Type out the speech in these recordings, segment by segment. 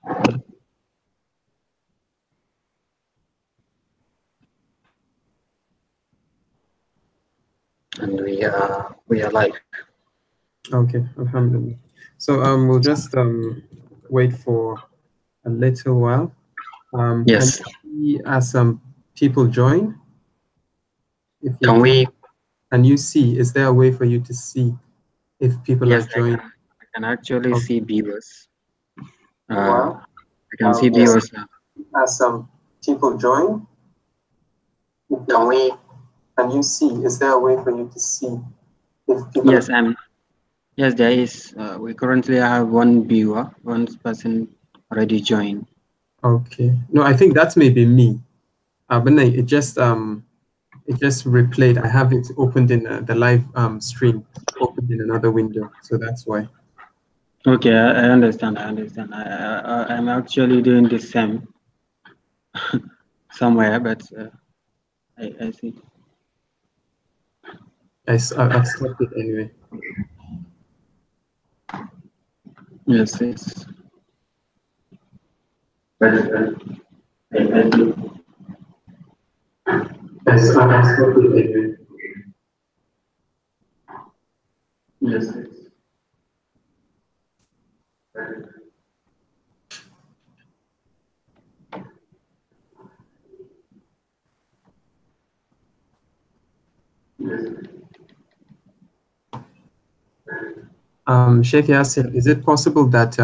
And we are live. Okay, alhamdulillah. So we'll just wait for a little while. Yes. Can we ask some people join? If you can you see? Is there a way for you to see if people are joining? I can actually see viewers. Wow. I can see viewers now. Ask some people join. Can you see? Is there a way for you to see if people? Yes, yes, there is. We currently have one viewer, one person already joined. Okay. No, I think that's maybe me. But no, it just replayed. I have it opened in the live stream, opened in another window, so that's why. Okay, I understand. I'm actually doing the same somewhere, but I see. I've stopped it anyway. Yes, yes. I've stopped it anyway. Yes. Sheikh Yasser, is it possible that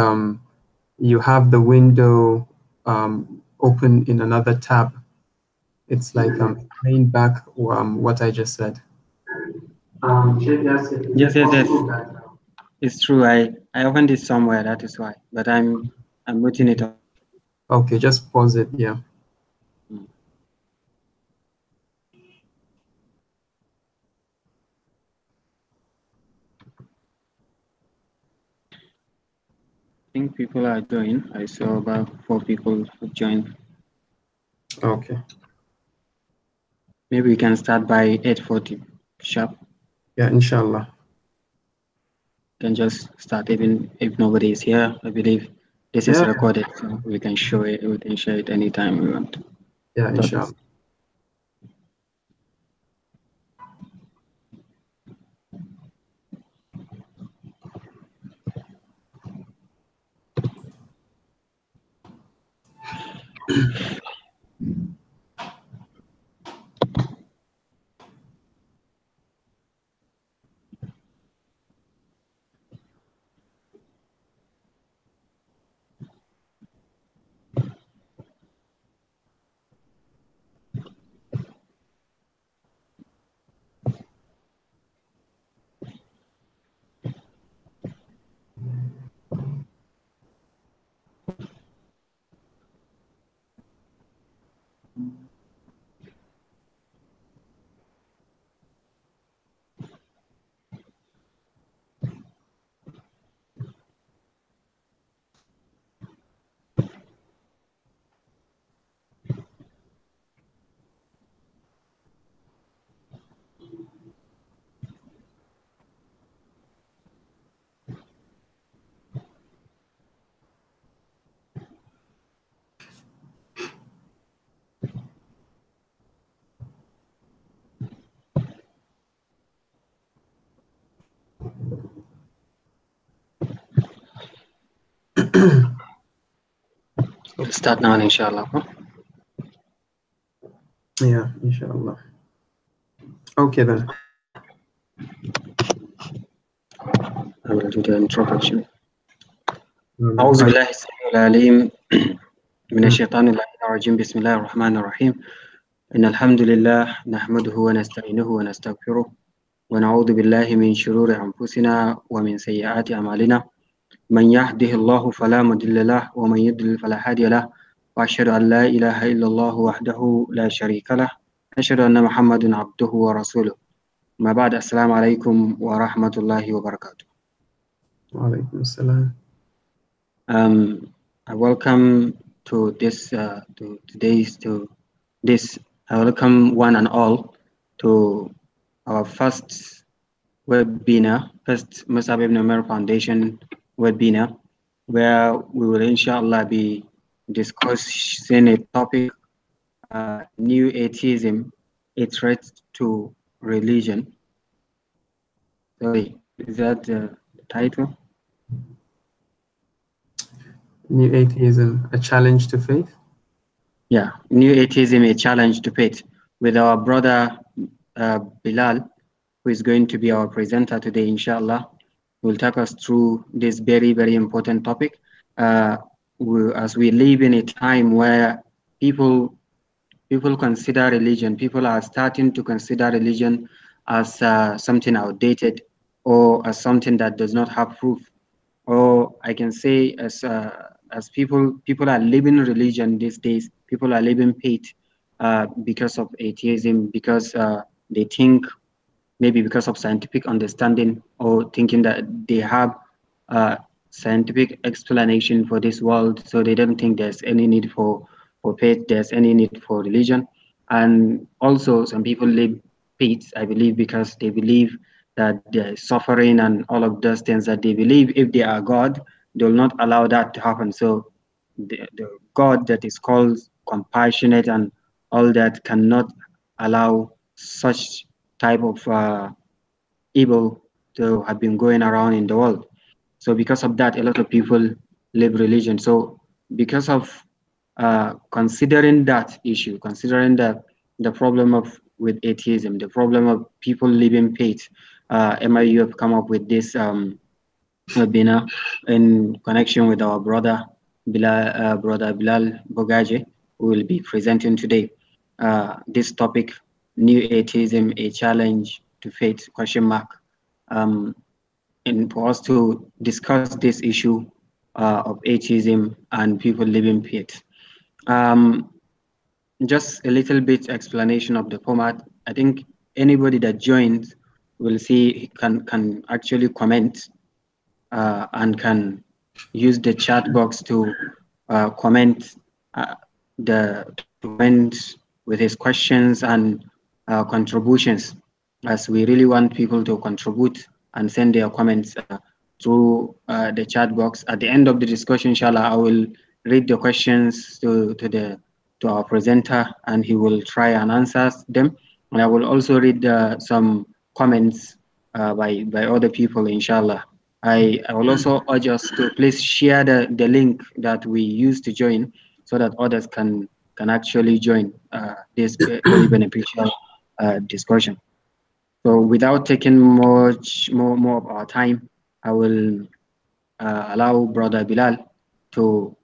you have the window open in another tab? It's like playing back what I just said. Sheikh Yasser, Yes. It's true. I opened it somewhere. That is why. But I'm putting it up. Okay, just pause it. Yeah. I think people are joining. I saw about 4 people who joined. Okay. Maybe we can start by 8:40 sharp. Yeah, inshallah. Can just start even if nobody is here. I believe this is recorded, so we can show it. We can share it anytime we want. Yeah, inshallah. We'll start now, inshallah. Yeah, inshallah. Okay then. I will do the introduction. أعوذ بالله السميع العليم من الشيطان اللعين الرجيم. بسم الله الرحمن الرحيم. إن الحمد لله نحمده ونستعينه ونستغفره ونعوذ بالله من شرور أنفسنا ومن سيئات أعمالنا. من يهده الله فلا مضل له ومن يضلل فلا هادي له وأشهد أن لا إله إلا الله وحده لا شريك له أشهد أن محمدا عبده ورسوله. ما بعد. السلام عليكم ورحمة الله وبركاته. وعليكم السلام. I welcome to this I welcome one and all to our first webinar, first Mus'ab Ibn Umar Foundation webinar, where we will inshallah be discussing a topic, New Atheism, a threat to religion. Sorry, is that the title? New Atheism, a challenge to faith? Yeah, New Atheism, a challenge to faith, with our brother Bilal, who is going to be our presenter today, inshallah. Will take us through this very, very important topic. As we live in a time where people consider religion, people are starting to consider religion as something outdated or as something that does not have proof. Or I can say as people are living religion these days, people are living faith because of atheism, because they think, maybe because of scientific understanding, or thinking that they have scientific explanation for this world, so they don't think there's any need for faith, there's any need for religion. And also some people live faith, I believe, because they believe that the suffering and all of those things, that they believe if they are God, they will not allow that to happen. So the God that is called compassionate and all that cannot allow such type of evil to have been going around in the world. So because of that, a lot of people live religion. So because of considering that issue, considering the problem of with atheism, the problem of people living faith, MIUF have come up with this webinar in connection with our brother Bilal Bogaje, who will be presenting today. This topic, New Atheism, a challenge to faith, question mark. And for us to discuss this issue of atheism and people living faith. Just a little bit explanation of the format. I think anybody that joins will see can actually comment and can use the chat box to comment with his questions and contributions, as we really want people to contribute and send their comments through the chat box. At the end of the discussion, inshallah, I will read the questions to our presenter, and he will try and answer them. And I will also read some comments by other people, inshallah. I will also urge us to please share the link that we use to join, so that others can actually join this very beneficial discussion. So without taking more of our time, I will allow Brother Bilal to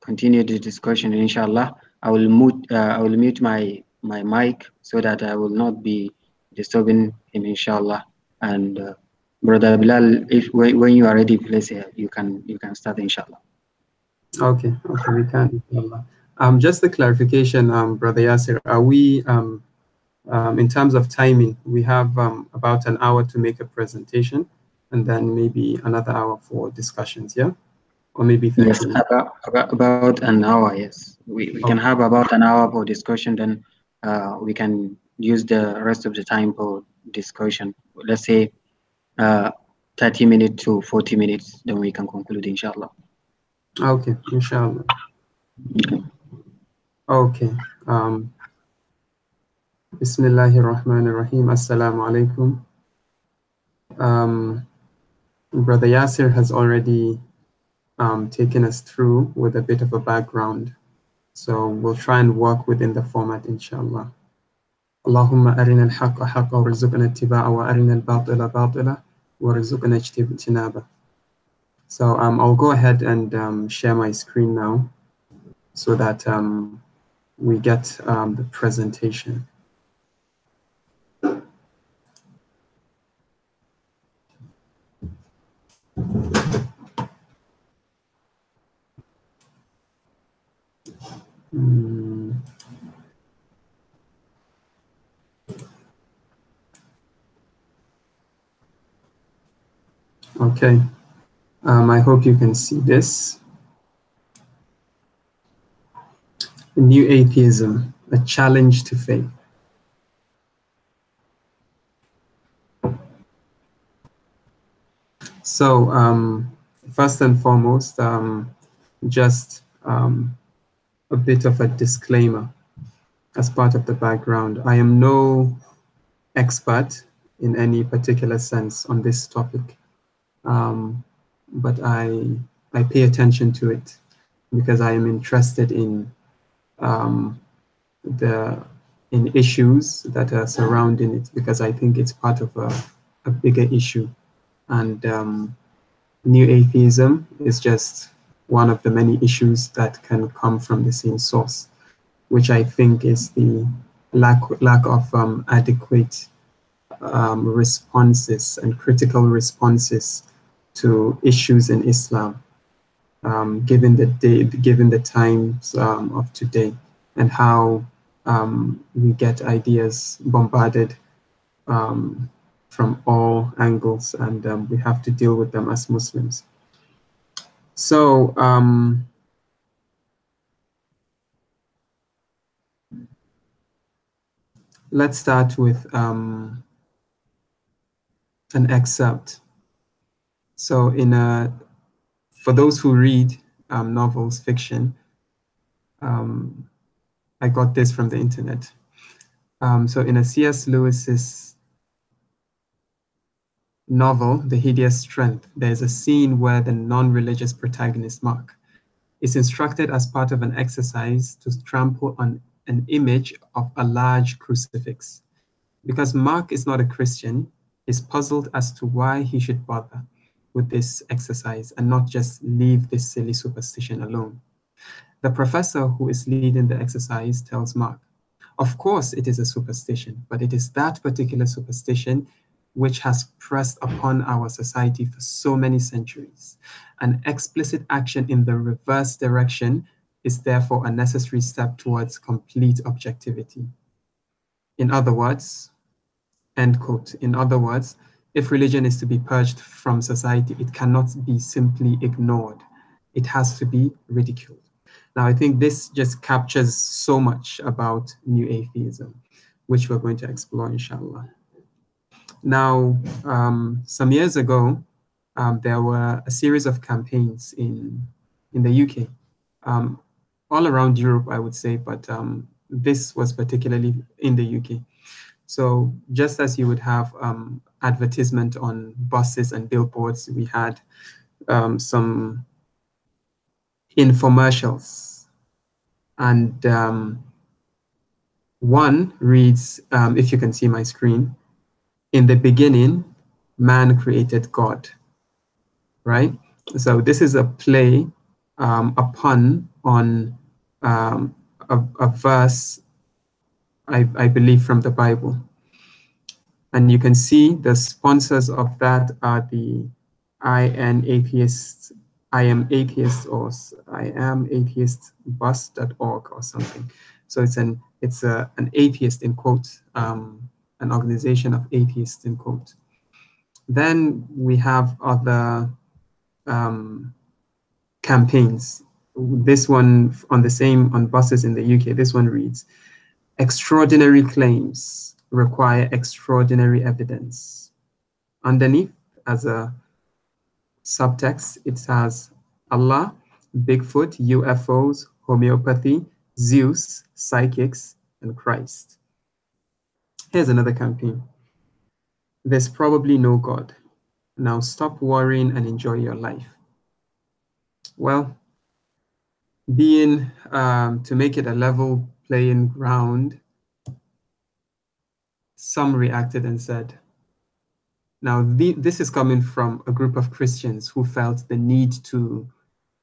continue the discussion. Inshallah, I will mute my mic so that I will not be disturbing him, inshallah. And Brother Bilal, if when you are ready, please you can start, inshallah. Okay, we can, inshallah. Just a clarification, Brother Yasir, are we in terms of timing, we have about an hour to make a presentation, and then maybe another hour for discussions, yeah? Or maybe 30 yes, minutes. about an hour, yes. We can have about an hour for discussion, then we can use the rest of the time for discussion. Let's say 30 minutes to 40 minutes, then we can conclude, inshallah. Okay, inshallah. Okay. Bismillahir Rahmanir Rahim. Assalamu alaikum. Brother Yasir has already taken us through with a bit of a background. So we'll try and work within the format, inshallah. Allahumma arina al-haqqa haqqa warzuqna ittiba'a wa arina al-batila batila warzuqna ijtinaba. So I'll go ahead and share my screen now so that we get the presentation. Okay, I hope you can see this. New Atheism, a challenge to faith. So first and foremost, just a bit of a disclaimer as part of the background. I am no expert in any particular sense on this topic, but I pay attention to it because I am interested in issues that are surrounding it, because I think it's part of a bigger issue. And New Atheism is just one of the many issues that can come from the same source, which I think is the lack of adequate responses and critical responses to issues in Islam, given the times of today, and how we get ideas bombarded from all angles, and we have to deal with them as Muslims. So let's start with an excerpt. So for those who read novels, fiction, I got this from the internet. So in a C.S. Lewis's novel, The Hideous Strength, there's a scene where the non-religious protagonist, Mark, is instructed as part of an exercise to trample on an image of a large crucifix. Because Mark is not a Christian, he's puzzled as to why he should bother with this exercise and not just leave this silly superstition alone. The professor who is leading the exercise tells Mark, of course it is a superstition, but it is that particular superstition which has pressed upon our society for so many centuries. An explicit action in the reverse direction is therefore a necessary step towards complete objectivity. In other words, end quote, in other words, if religion is to be purged from society, it cannot be simply ignored. It has to be ridiculed. Now, I think this just captures so much about New Atheism, which we're going to explore, inshallah. Now, some years ago, there were a series of campaigns in the UK, all around Europe, I would say, but this was particularly in the UK. So just as you would have advertisement on buses and billboards, we had some infomercials. And one reads, if you can see my screen, in the beginning, man created God, right? So this is a play, a pun on a verse, I believe, from the Bible. And you can see the sponsors of that are the I am atheist bus.org or something. So it's an atheist in quotes, an organization of atheists in quotes. Then we have other campaigns. This one on buses in the UK, this one reads, extraordinary claims require extraordinary evidence. Underneath, as a subtext, it has Allah, Bigfoot, UFOs, homeopathy, Zeus, psychics, and Christ. Here's another campaign. There's probably no God. Now stop worrying and enjoy your life. Well, to make it a level playing ground, some reacted and said, now this is coming from a group of Christians who felt the need to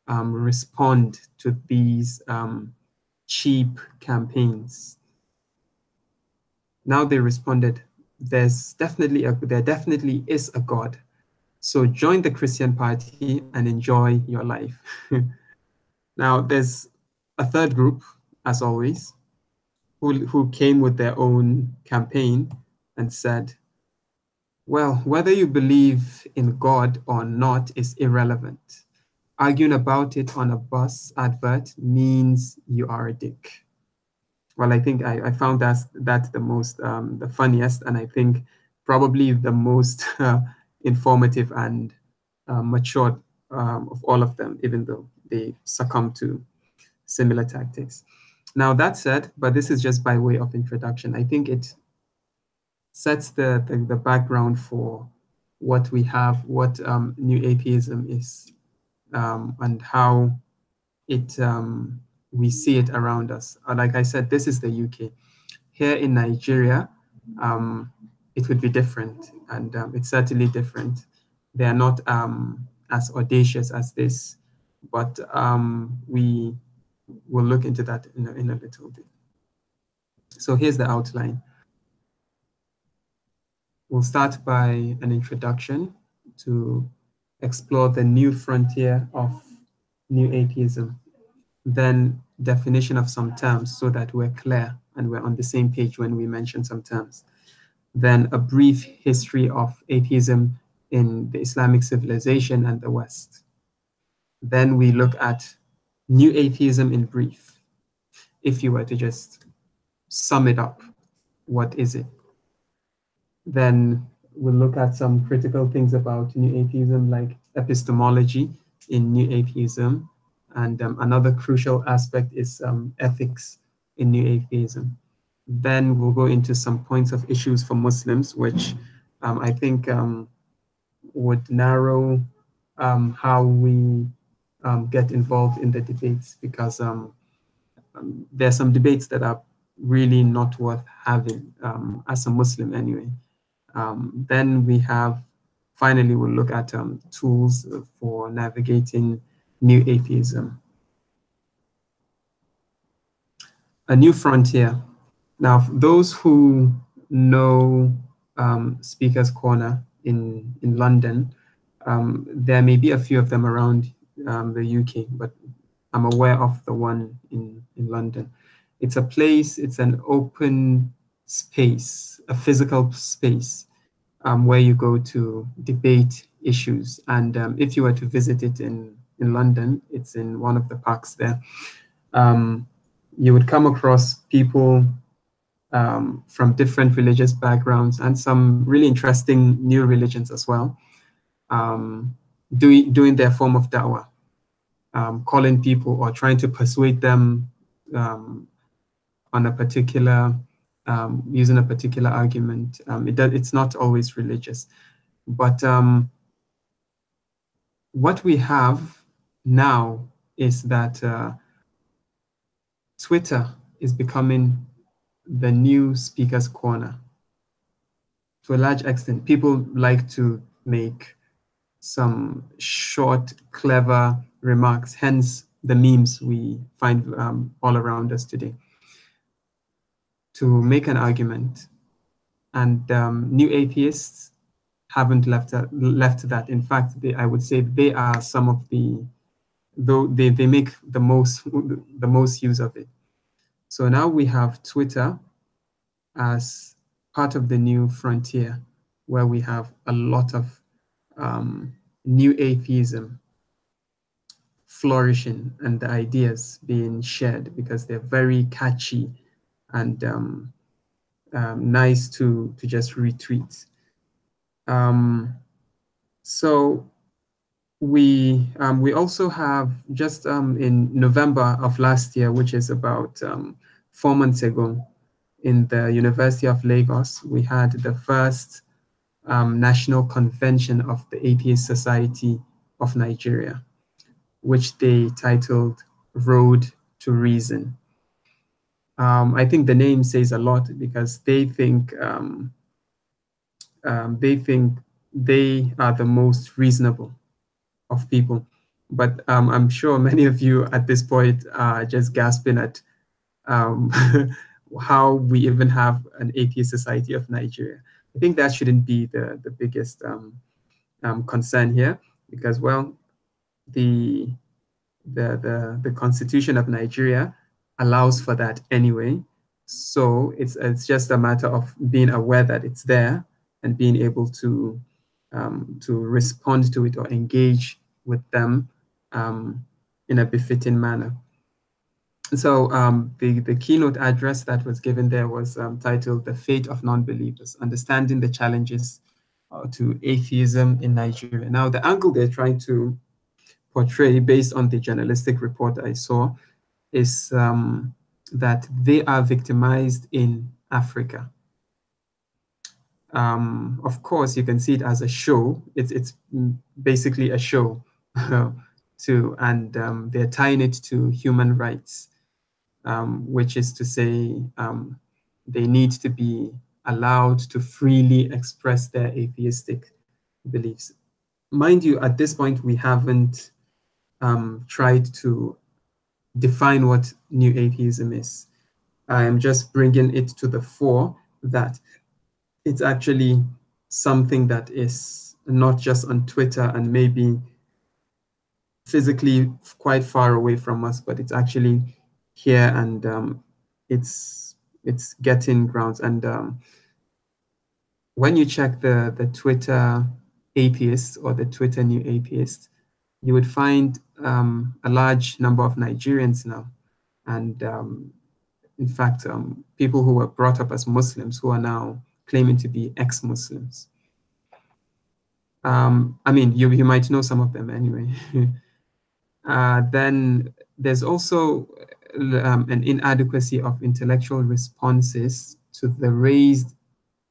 respond to these cheap campaigns. Now they responded, there definitely is a God. So join the Christian party and enjoy your life. Now there's a third group, as always, who came with their own campaign and said, well, whether you believe in God or not is irrelevant. Arguing about it on a bus advert means you are a dick. Well, I think I found that the most, the funniest, and I think probably the most informative and mature of all of them, even though they succumb to similar tactics. Now that said, but this is just by way of introduction, I think it sets the background for what we have, what New Atheism is, and how it we see it around us. Like I said, this is the UK. Here in Nigeria, it would be different, and it's certainly different. They are not as audacious as this, but we will look into that in a little bit. So here's the outline. We'll start by an introduction to explore the new frontier of New Atheism, then definition of some terms so that we're clear and we're on the same page when we mention some terms. Then a brief history of atheism in the Islamic civilization and the West. Then we look at New Atheism in brief. If you were to just sum it up, what is it? Then we'll look at some critical things about New Atheism, like epistemology in New Atheism. And another crucial aspect is ethics in New Atheism. Then we'll go into some points of issues for Muslims, which I think would narrow how we get involved in the debates, because there are some debates that are really not worth having as a Muslim anyway. Then we have, finally, we'll look at tools for navigating New Atheism. A new frontier. Now, those who know Speaker's Corner in London, there may be a few of them around the UK, but I'm aware of the one in London. It's a place, it's an open space, a physical space where you go to debate issues. And if you were to visit it in London, it's in one of the parks there, you would come across people from different religious backgrounds and some really interesting new religions as well, doing their form of da'wah, calling people or trying to persuade them on a particular, using a particular argument. It's not always religious, but what we have now is that Twitter is becoming the new Speaker's Corner. To a large extent, people like to make some short, clever remarks, hence the memes we find all around us today, to make an argument. And New Atheists haven't left that. In fact, I would say they are some of the, though they make the most use of it. So now we have Twitter as part of the new frontier, where we have a lot of New Atheism flourishing and the ideas being shared because they're very catchy and nice to just retweet. So we also have just in November of last year, which is about 4 months ago, in the University of Lagos, we had the first national convention of the Atheist Society of Nigeria, which they titled Road to Reason. I think the name says a lot because they think they are the most reasonable of people. But I'm sure many of you at this point are just gasping at how we even have an atheist society of Nigeria. I think that shouldn't be the biggest concern here, because, well, the Constitution of Nigeria allows for that anyway. So it's just a matter of being aware that it's there and being able to respond to it or engage with them in a befitting manner. So the keynote address that was given there was titled "The Fate of Non-Believers: Understanding the Challenges to Atheism in Nigeria." Now, the angle they're trying to portray, based on the journalistic report I saw, is that they are victimized in Africa. Of course, you can see it as a show. It's basically a show, and they're tying it to human rights, which is to say they need to be allowed to freely express their atheistic beliefs. Mind you, at this point, we haven't tried to define what new atheism is. I am just bringing it to the fore that it's actually something that is not just on Twitter and maybe physically quite far away from us, but it's actually here, and it's getting grounds. And when you check the Twitter atheists or the Twitter new atheists, you would find a large number of Nigerians now, and in fact, people who were brought up as Muslims who are now claiming to be ex-Muslims. I mean, you might know some of them anyway. Then there's also an inadequacy of intellectual responses to the raised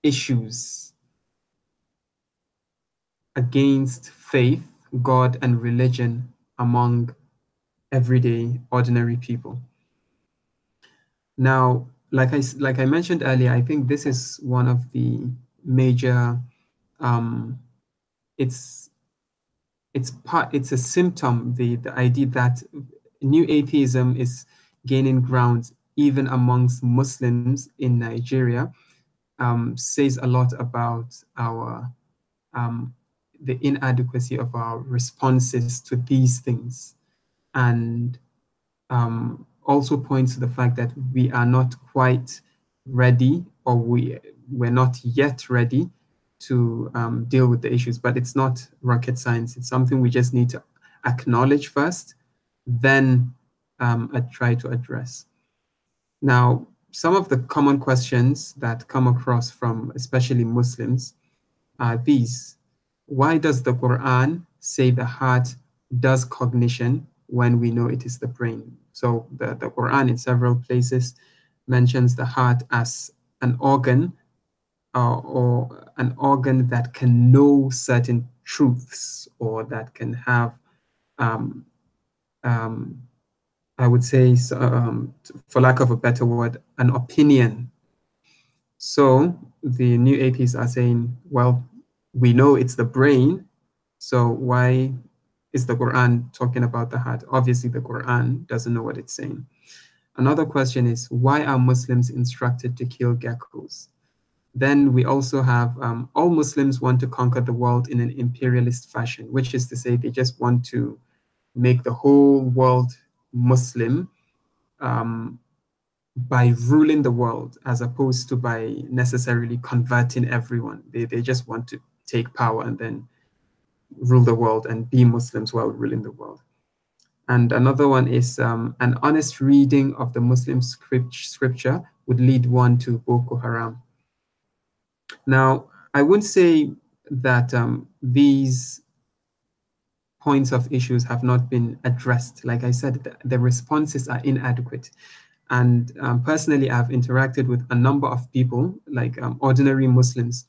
issues against faith, God, and religion among everyday, ordinary people. Now, like I mentioned earlier, I think this is one of the major. It's a symptom. The idea that new atheism is gaining ground even amongst Muslims in Nigeria says a lot about our the inadequacy of our responses to these things, and also points to the fact that we are not quite ready, or we're not yet ready to deal with the issues. But it's not rocket science. It's something we just need to acknowledge first, then try to address. Now, some of the common questions that come across from especially Muslims are these. Why does the Quran say the heart does cognition when we know it is the brain? So the Quran in several places mentions the heart as an organ, or an organ that can know certain truths, or that can have, I would say, for lack of a better word, an opinion. So the new atheists are saying, well, we know it's the brain, so why is the Quran talking about the heart? Obviously, the Quran doesn't know what it's saying. Another question is, why are Muslims instructed to kill geckos? Then we also have, all Muslims want to conquer the world in an imperialist fashion, which is to say they just want to make the whole world Muslim by ruling the world, as opposed to by necessarily converting everyone. They just want to take power and then rule the world and be Muslims while ruling the world. And another one is an honest reading of the Muslim scripture would lead one to Boko Haram. Now, I wouldn't say that these points of issues have not been addressed. Like I said, the responses are inadequate. And personally, I've interacted with a number of people, like ordinary Muslims.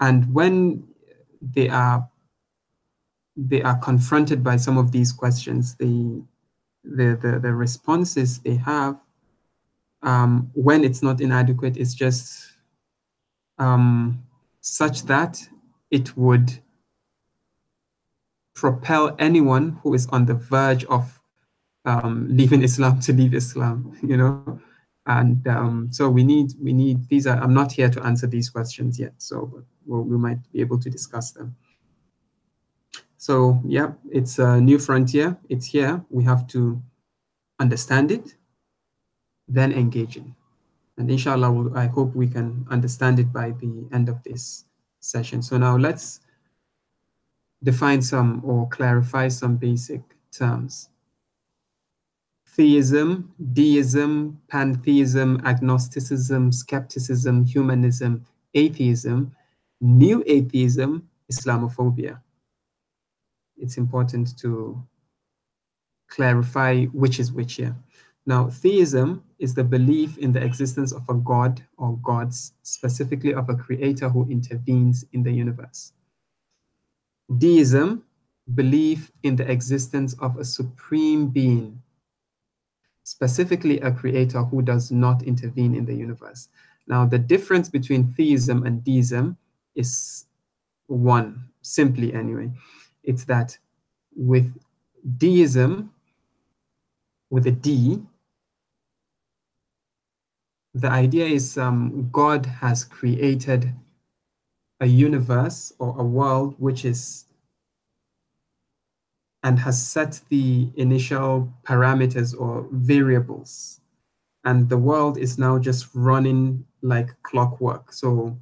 And when they are confronted by some of these questions, the responses they have, when it's not inadequate, is just such that it would propel anyone who is on the verge of leaving Islam to leave Islam, you know. And so we need these are, I'm not here to answer these questions yet, so we might be able to discuss them. So yeah, it's a new frontier. It's here. We have to understand it, then engage in. And inshallah, I hope we can understand it by the end of this session. So now let's define some or clarify some basic terms. Theism, deism, pantheism, agnosticism, skepticism, humanism, atheism, new atheism, Islamophobia. it's important to clarify which is which here. Now, theism is the belief in the existence of a god or gods, specifically of a creator who intervenes in the universe. Deism, belief in the existence of a supreme being, specifically a creator who does not intervene in the universe. Now, the difference between theism and deism is one, simply anyway. It's that with deism, with a D, the idea is God has created a universe or a world which is, and has set the initial parameters or variables. And the world is now just running like clockwork. So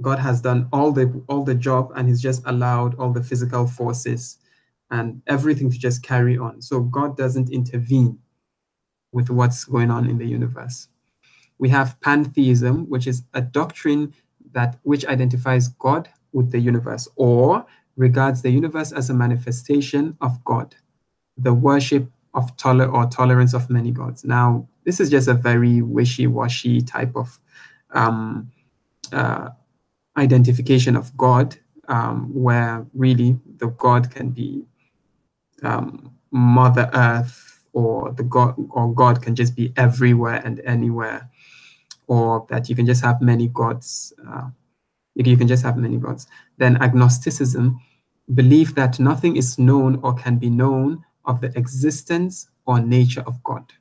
God has done all the job, and he's just allowed all the physical forces and everything to just carry on. So God doesn't intervene with what's going on in the universe. We have pantheism, which is a doctrine which identifies God with the universe, or regards the universe as a manifestation of God, the worship of tolerance of many gods. Now, this is just a very wishy-washy type of identification of God, where really the God can be Mother Earth, or God can just be everywhere and anywhere, or that you can just have many gods. You can just have many gods. Then agnosticism, belief that nothing is known or can be known of the existence or nature of God.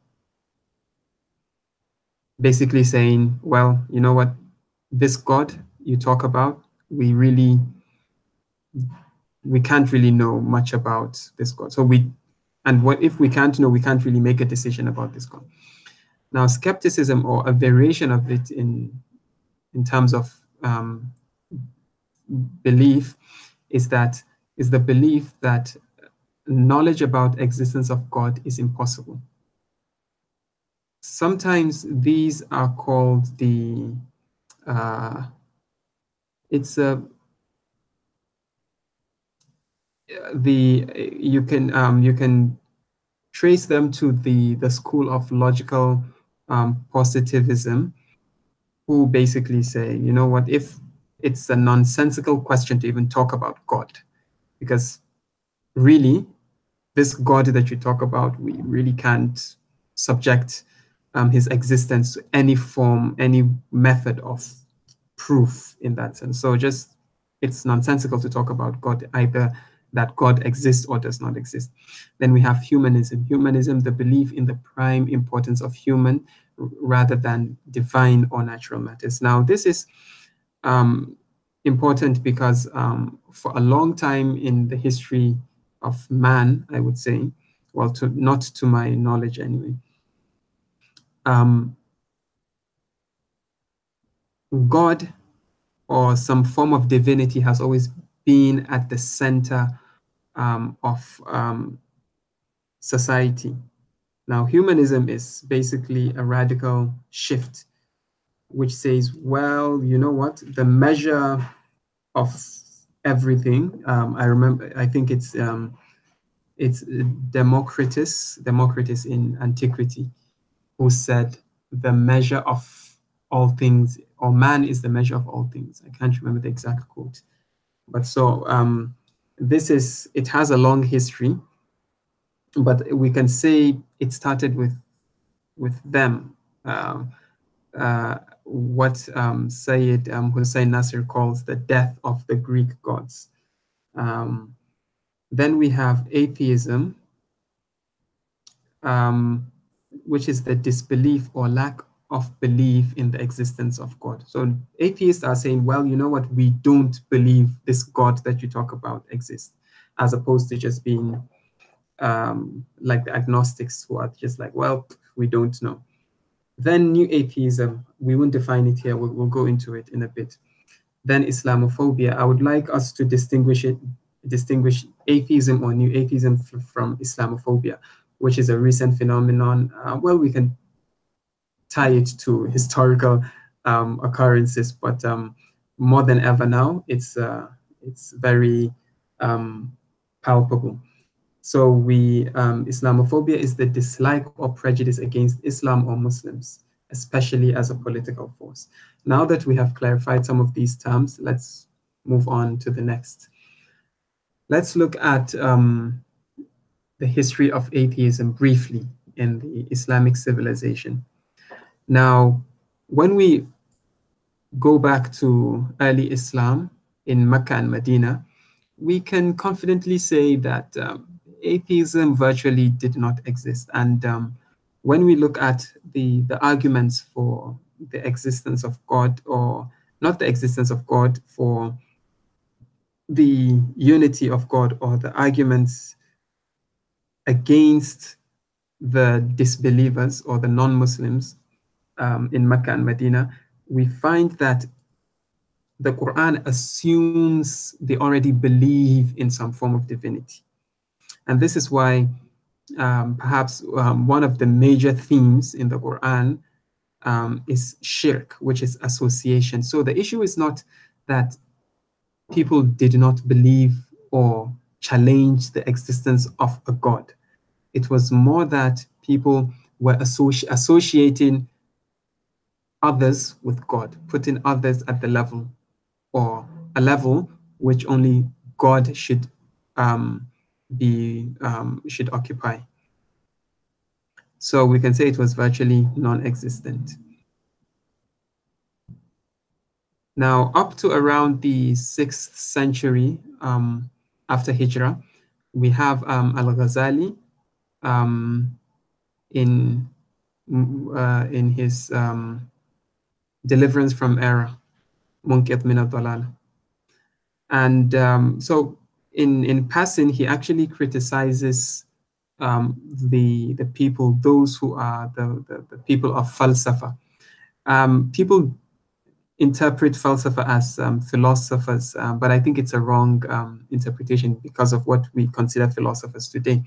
Basically saying, well, you know what, this God you talk about, we can't really know much about this God. So what if we can't know, we can't really make a decision about this God. Now, skepticism, or a variation of it in terms of belief, is the belief that knowledge about existence of God is impossible. Sometimes these are called you can trace them to the school of logical positivism, who basically say, you know what, if it's a nonsensical question to even talk about God, because really this God that you talk about, we really can't subject his existence to any form, any method of proof in that sense. So it's nonsensical to talk about God, either that God exists or does not exist. Then we have humanism. Humanism, the belief in the prime importance of human rather than divine or natural matters. Now, this is important because for a long time in the history of man, I would say, well, not to my knowledge anyway, God or some form of divinity has always been at the center of society. Now, humanism is basically a radical shift, which says, well, you know what, the measure of everything, I think it's Democritus in antiquity, who said the measure of all things, or man is the measure of all things. I can't remember the exact quote. But so it has a long history, but we can say it started with them. What Sayyid Hussein Nasir calls the death of the Greek gods. Then we have atheism, which is the disbelief or lack of belief in the existence of God. So atheists are saying, well, you know what, we don't believe this God that you talk about exists, as opposed to just being like the agnostics, who are just like, well, we don't know. Then new atheism, we won't define it here, we'll go into it in a bit. Then Islamophobia. I would like us to distinguish atheism or new atheism from Islamophobia, which is a recent phenomenon. Well, we can tie it to historical occurrences, but more than ever now, it's very palpable. So Islamophobia is the dislike or prejudice against Islam or Muslims, especially as a political force. Now that we have clarified some of these terms, let's move on to the next. Let's look at the history of atheism briefly in the Islamic civilization. Now, when we go back to early Islam in Mecca and Medina, we can confidently say that atheism virtually did not exist. And when we look at the arguments for the existence of God, or not the existence of God, for the unity of God, or the arguments against the disbelievers or the non-Muslims in Mecca and Medina, we find that the Quran assumes they already believe in some form of divinity. And this is why perhaps one of the major themes in the Quran is shirk, which is association. So the issue is not that people did not believe or challenge the existence of a God. It was more that people were associating others with God, putting others at the level, or a level which only God should should occupy. So we can say it was virtually non-existent. Now, up to around the 6th century after Hijrah, we have Al-Ghazali in his Deliverance from Error, Munqidh min ad-Dalal. And so in passing, he actually criticizes the people, those who are the people of falsafa. People interpret falsafa as philosophers, but I think it's a wrong interpretation because of what we consider philosophers today.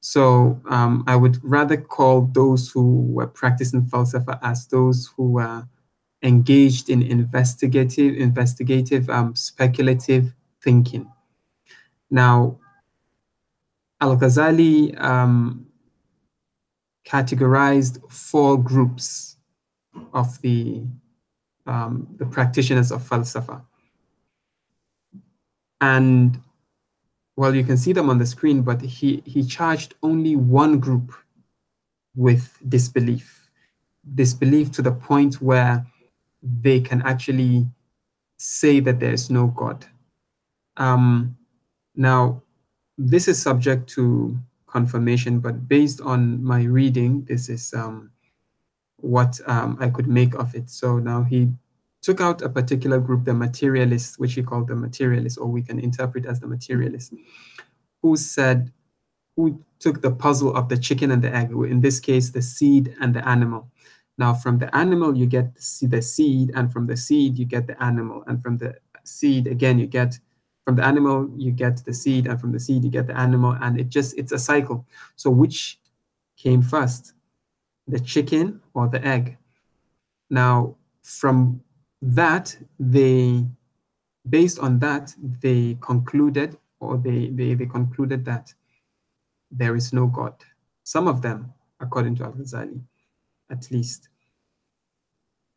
So I would rather call those who were practicing falsafa as those who were engaged in investigative, speculative thinking. Now, Al-Ghazali categorized 4 groups of the practitioners of falsafa. And well, you can see them on the screen, but he charged only one group with disbelief to the point where they can actually say that there is no God. Now, this is subject to confirmation, but based on my reading, this is what I could make of it. So now he took out a particular group, the materialists, which he called the materialists, or we can interpret as the materialists, who took the puzzle of the chicken and the egg, in this case, the seed and the animal. Now, from the animal, you get the seed, and from the seed, you get the animal. And from the seed, again, from the animal, you get the seed, and from the seed, you get the animal. And it's a cycle. So which came first, the chicken or the egg? Now, from that, based on that, they concluded, or they concluded that there is no God. Some of them, according to Al-Ghazali, at least.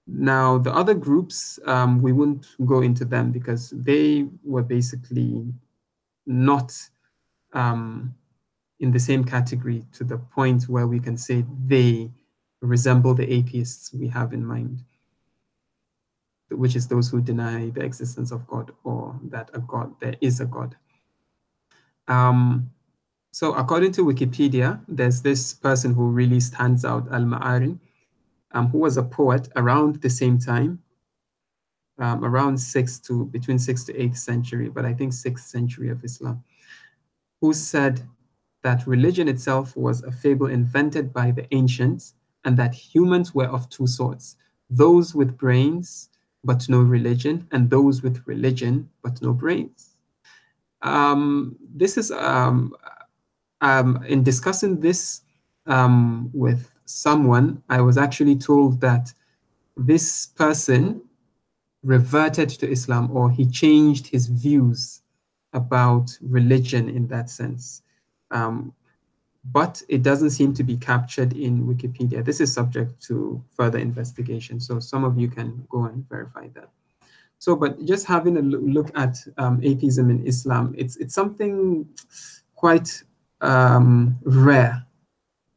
Now, the other groups, we won't go into them because they were basically not in the same category to the point where we can say they resemble the atheists we have in mind, which is those who deny the existence of God, or that there is a God. So according to Wikipedia, there's this person who really stands out, Al-Ma'ari, who was a poet around the same time, around between 6th to 8th century, but I think 6th century of Islam, who said that religion itself was a fable invented by the ancients, and that humans were of 2 sorts, those with brains but no religion, and those with religion but no brains. This is in discussing this with someone, I was actually told that this person reverted to Islam, or he changed his views about religion in that sense. But it doesn't seem to be captured in Wikipedia. This is subject to further investigation, so some of you can go and verify that. So, but just having a look at atheism in Islam, it's something quite rare,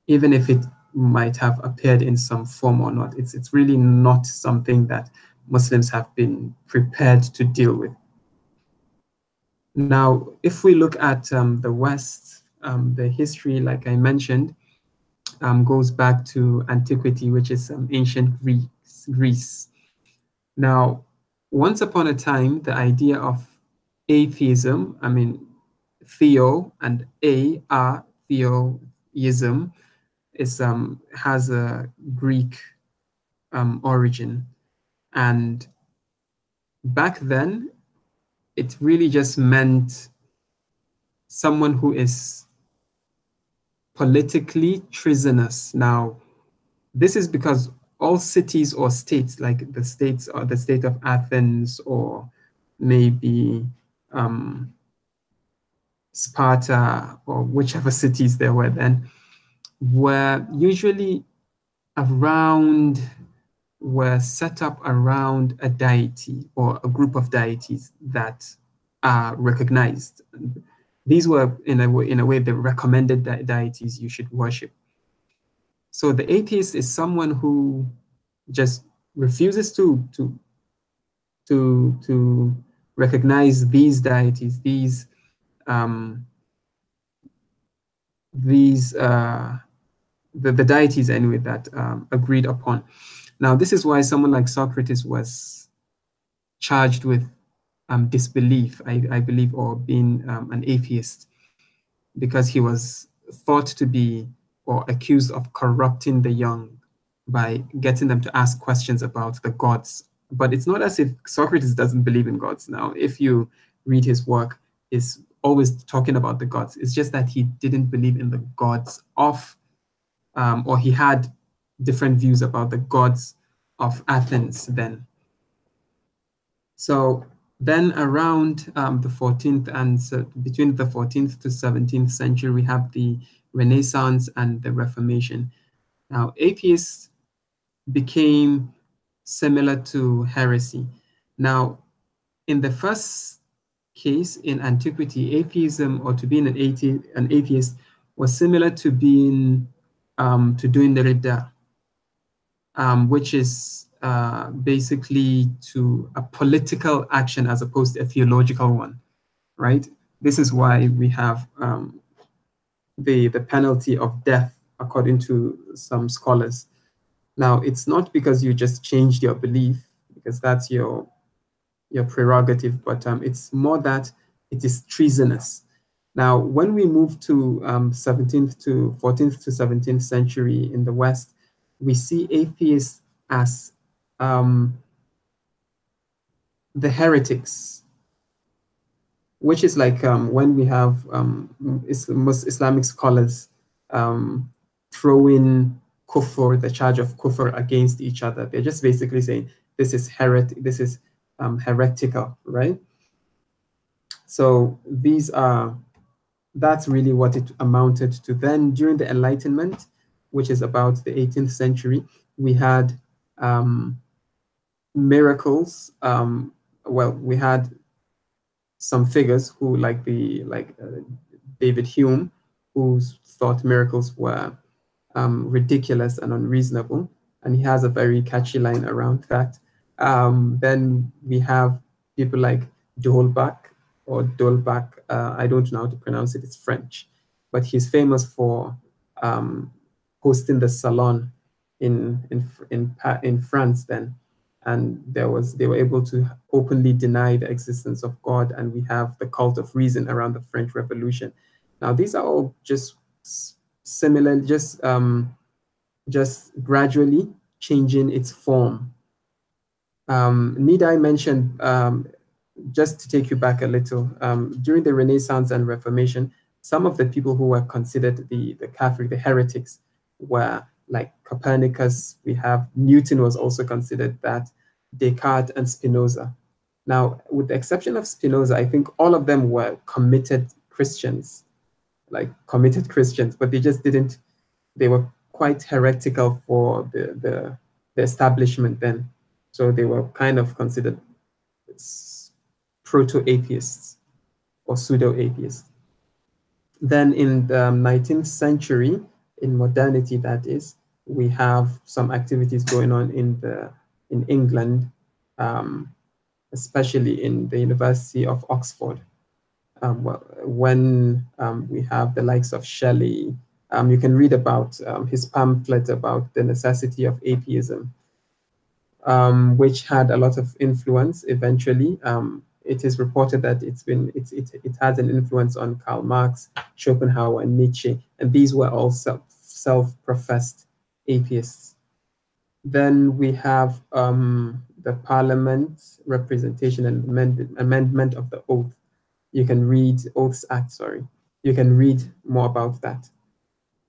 even if it might have appeared in some form or not. It's really not something that Muslims have been prepared to deal with. Now, if we look at the West, the history, like I mentioned, goes back to antiquity, which is ancient Greece. Now, once upon a time, the idea of atheism, I mean, theo and theism, is has a Greek origin, and back then, it really just meant someone who is politically treasonous. Now, this is because all cities or states, like the states or the state of Athens, or maybe Sparta, or whichever cities there were then, were usually were set up around a deity or a group of deities that are recognized. These were, in a way, the recommended deities you should worship. So the atheist is someone who just refuses to recognize these deities, the deities anyway that agreed upon. Now, this is why someone like Socrates was charged with disbelief, I believe, or being an atheist, because he was thought to be or accused of corrupting the young by getting them to ask questions about the gods. But it's not as if Socrates doesn't believe in gods. Now, if you read his work, it's always talking about the gods. It's just that he didn't believe in the gods of, or he had different views about the gods of Athens then. So then around the 14th and between the 14th to 17th century, we have the Renaissance and the Reformation. Now, atheists became similar to heresy. Now, in the first case, in antiquity, atheism, or to being an atheist, was similar to being to doing the Ridda, which is basically to a political action as opposed to a theological one, right? This is why we have the penalty of death, according to some scholars. Now, it's not because you just changed your belief, because that's your prerogative, but it's more that it is treasonous. Now, when we move to 14th to 17th century in the West, we see atheists as the heretics, which is like when we have most Islamic scholars throwing kufr, the charge of kufr, against each other. They're just basically saying this is heretical, right? So that's really what it amounted to. Then during the Enlightenment, which is about the 18th century, we had miracles. Well, we had some figures who, like David Hume, who thought miracles were ridiculous and unreasonable, and he has a very catchy line around that. Then we have people like Dolbach, I don't know how to pronounce it, it's French, but he's famous for hosting the Salon in France then, and they were able to openly deny the existence of God, and we have the cult of reason around the French Revolution. Now, these are all just similar, just gradually changing its form. Need I mention, just to take you back a little, during the Renaissance and Reformation, some of the people who were considered the Catholic, the heretics, were like Copernicus. We have Newton was also considered that, Descartes and Spinoza. Now, with the exception of Spinoza, I think all of them were committed Christians, like committed Christians, but they just didn't, they were quite heretical for the establishment then. So they were kind of considered proto-atheists or pseudo-atheists. Then in the 19th century, in modernity that is, we have some activities going on in England, especially in the University of Oxford. When we have the likes of Shelley, you can read about his pamphlet about the necessity of atheism, which had a lot of influence eventually. It is reported that it has an influence on Karl Marx, Schopenhauer, and Nietzsche, and these were all self-professed atheists. Then we have the Parliament Representation and Amendment of the Oath. You can read Oaths Act, sorry. You can read more about that.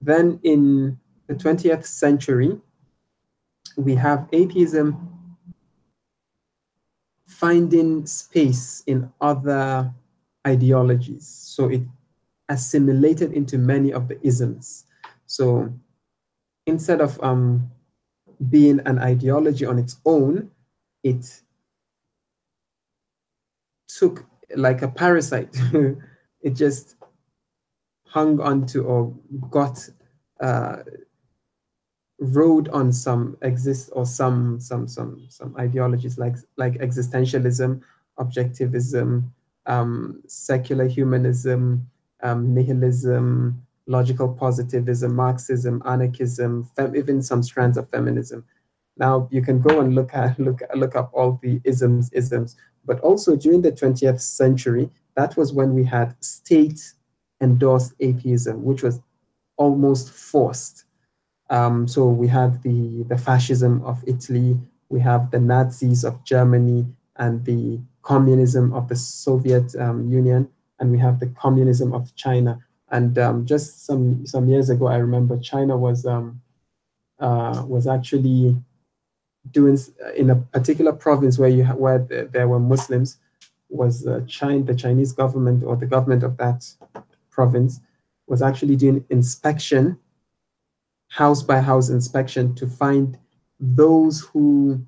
Then in the 20th century, we have atheism finding space in other ideologies. So it assimilated into many of the isms. So instead of being an ideology on its own, it took, like a parasite, it just hung onto or got rode on some ideologies like existentialism, objectivism, secular humanism, nihilism, logical positivism, Marxism, anarchism, even some strands of feminism. Now you can go and look up all the isms, but also during the 20th century, that was when we had state-endorsed atheism, which was almost forced. So we had the fascism of Italy, we have the Nazis of Germany, and the communism of the Soviet Union, and we have the communism of China. And just some years ago, I remember China was actually doing, in a particular province where there were Muslims, was the Chinese government, or the government of that province, was actually doing inspection, house by house inspection, to find those who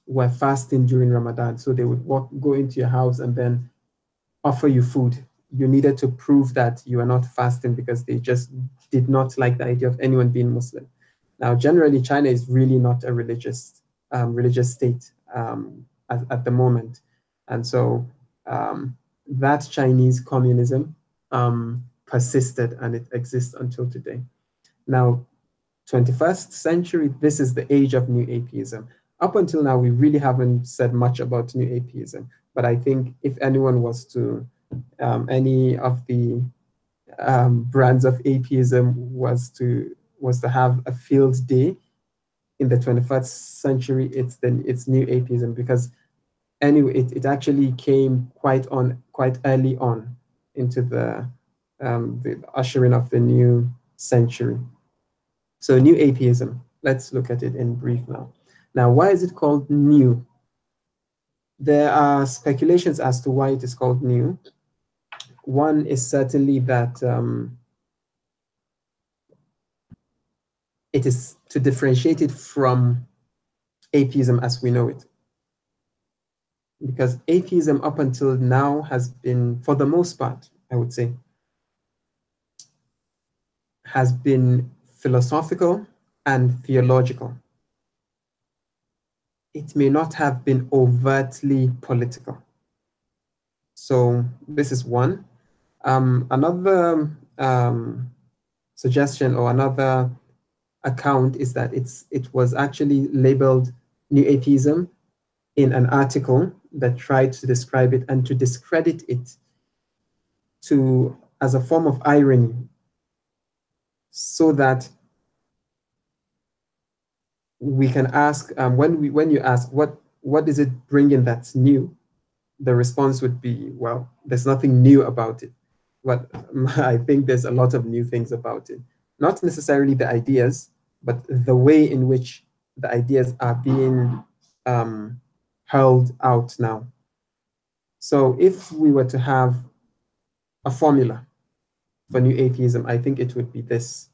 were fasting during Ramadan. So they would go into your house and then offer you food. You needed to prove that you are not fasting, because they just did not like the idea of anyone being Muslim. Now, generally, China is really not a religious state at the moment. And so that Chinese communism persisted, and it exists until today. Now, 21st century, this is the age of new atheism. Up until now, we really haven't said much about new atheism, but I think if anyone was to, any of the brands of atheism was to have a field day in the 21st century, it's new atheism, because anyway, it actually came quite early on into the ushering of the new century. So new atheism, let's look at it in brief now. Now, why is it called new? There are speculations as to why it is called new. One is certainly that it is to differentiate it from atheism as we know it. Because atheism up until now has been, for the most part, I would say, has been philosophical and theological. It may not have been overtly political. So this is one. Another suggestion, or another account, is that it was actually labeled New Atheism in an article that tried to describe it and to discredit it as a form of irony, so that we can ask, when you ask what is it bringing that's new, the response would be, well, there's nothing new about it. But I think there's a lot of new things about it. Not necessarily the ideas, but the way in which the ideas are being hurled out now. So if we were to have a formula for new atheism, I think it would be this: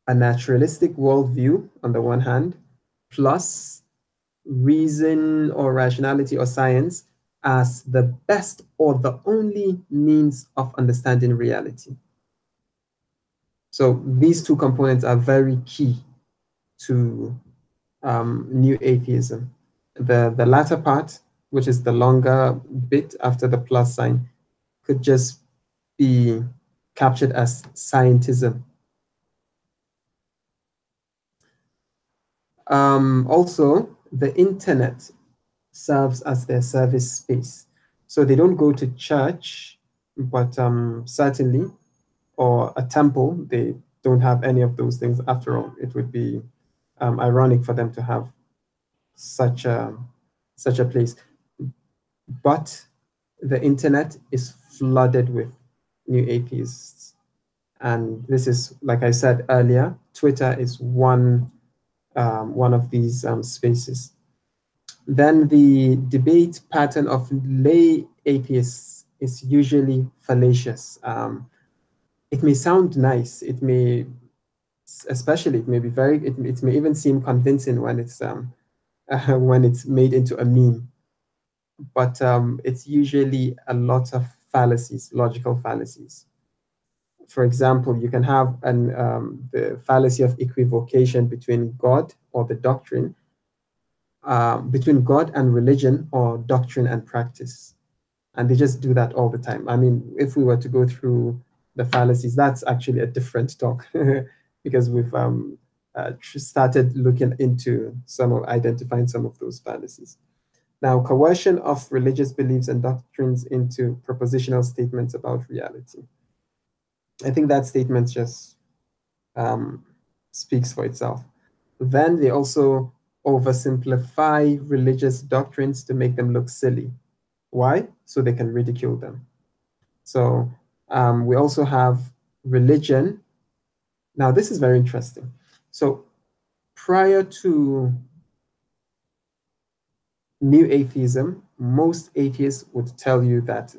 a naturalistic worldview on the one hand, plus reason or rationality or science as the best or the only means of understanding reality. So these two components are very key to new atheism. The latter part, which is the longer bit after the plus sign, could just be captured as scientism. Also, the internet serves as their service space. So they don't go to church, but certainly, or a temple, they don't have any of those things. After all, it would be ironic for them to have such a place. But the internet is flooded with new atheists. And this is, like I said earlier, Twitter is one of these spaces. Then the debate pattern of lay atheists is usually fallacious. It may sound nice. It may, especially, it may be it may even seem convincing when it's made into a meme. But it's usually a lot of fallacies, logical fallacies. For example, you can have the fallacy of equivocation between God or the doctrine, between God and religion, or doctrine and practice. And they just do that all the time. I mean, if we were to go through the fallacies, that's actually a different talk because we've started looking into identifying some of those fallacies. Now, coercion of religious beliefs and doctrines into propositional statements about reality. I think that statement just speaks for itself. Then they also oversimplify religious doctrines to make them look silly. Why? So they can ridicule them. So we also have religion. Now, this is very interesting. So prior to new atheism, most atheists would tell you that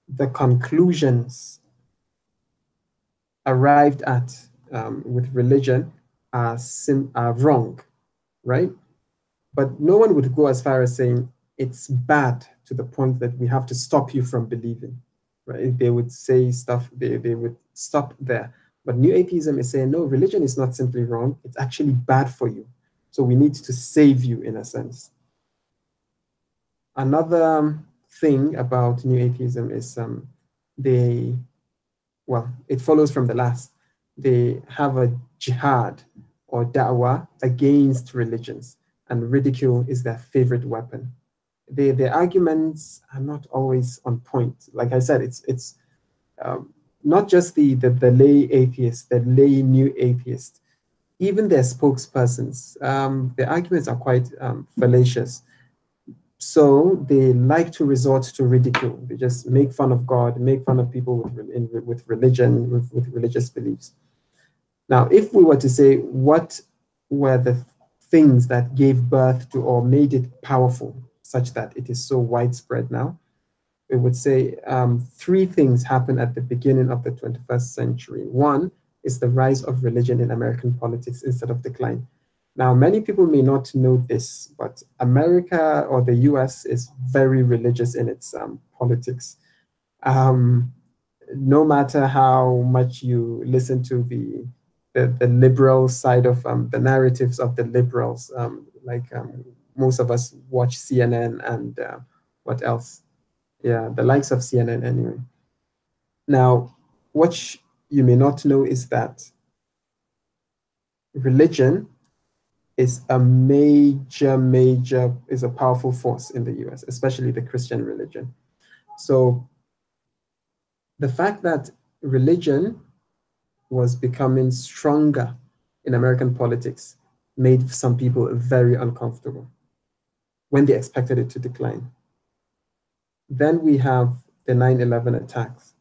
the conclusions arrived at with religion are wrong, right? But no one would go as far as saying it's bad to the point that we have to stop you from believing, right? They would say stuff, they would stop there. But new atheism is saying, no, religion is not simply wrong, it's actually bad for you. So we need to save you in a sense. Another thing about new atheism is it follows from the last. They have a jihad or da'wah against religions, and ridicule is their favorite weapon. Their arguments are not always on point. Like I said, it's not just the lay atheist, the lay new atheist, even their spokespersons. Their arguments are quite fallacious. So they like to resort to ridicule. They just make fun of God, make fun of people with religion, with religious beliefs. Now, if we were to say what were the things that gave birth to or made it powerful such that it is so widespread now, we would say three things happen at the beginning of the 21st century. One is the rise of religion in American politics instead of decline. Now, many people may not know this, but America or the US is very religious in its politics. No matter how much you listen to the liberal side of the narratives of the liberals, most of us watch CNN and what else? Yeah, the likes of CNN anyway. Now, what you may not know is that religion is a is a powerful force in the US, especially the Christian religion. So the fact that religion was becoming stronger in American politics made some people very uncomfortable when they expected it to decline. Then we have the 9/11 attacks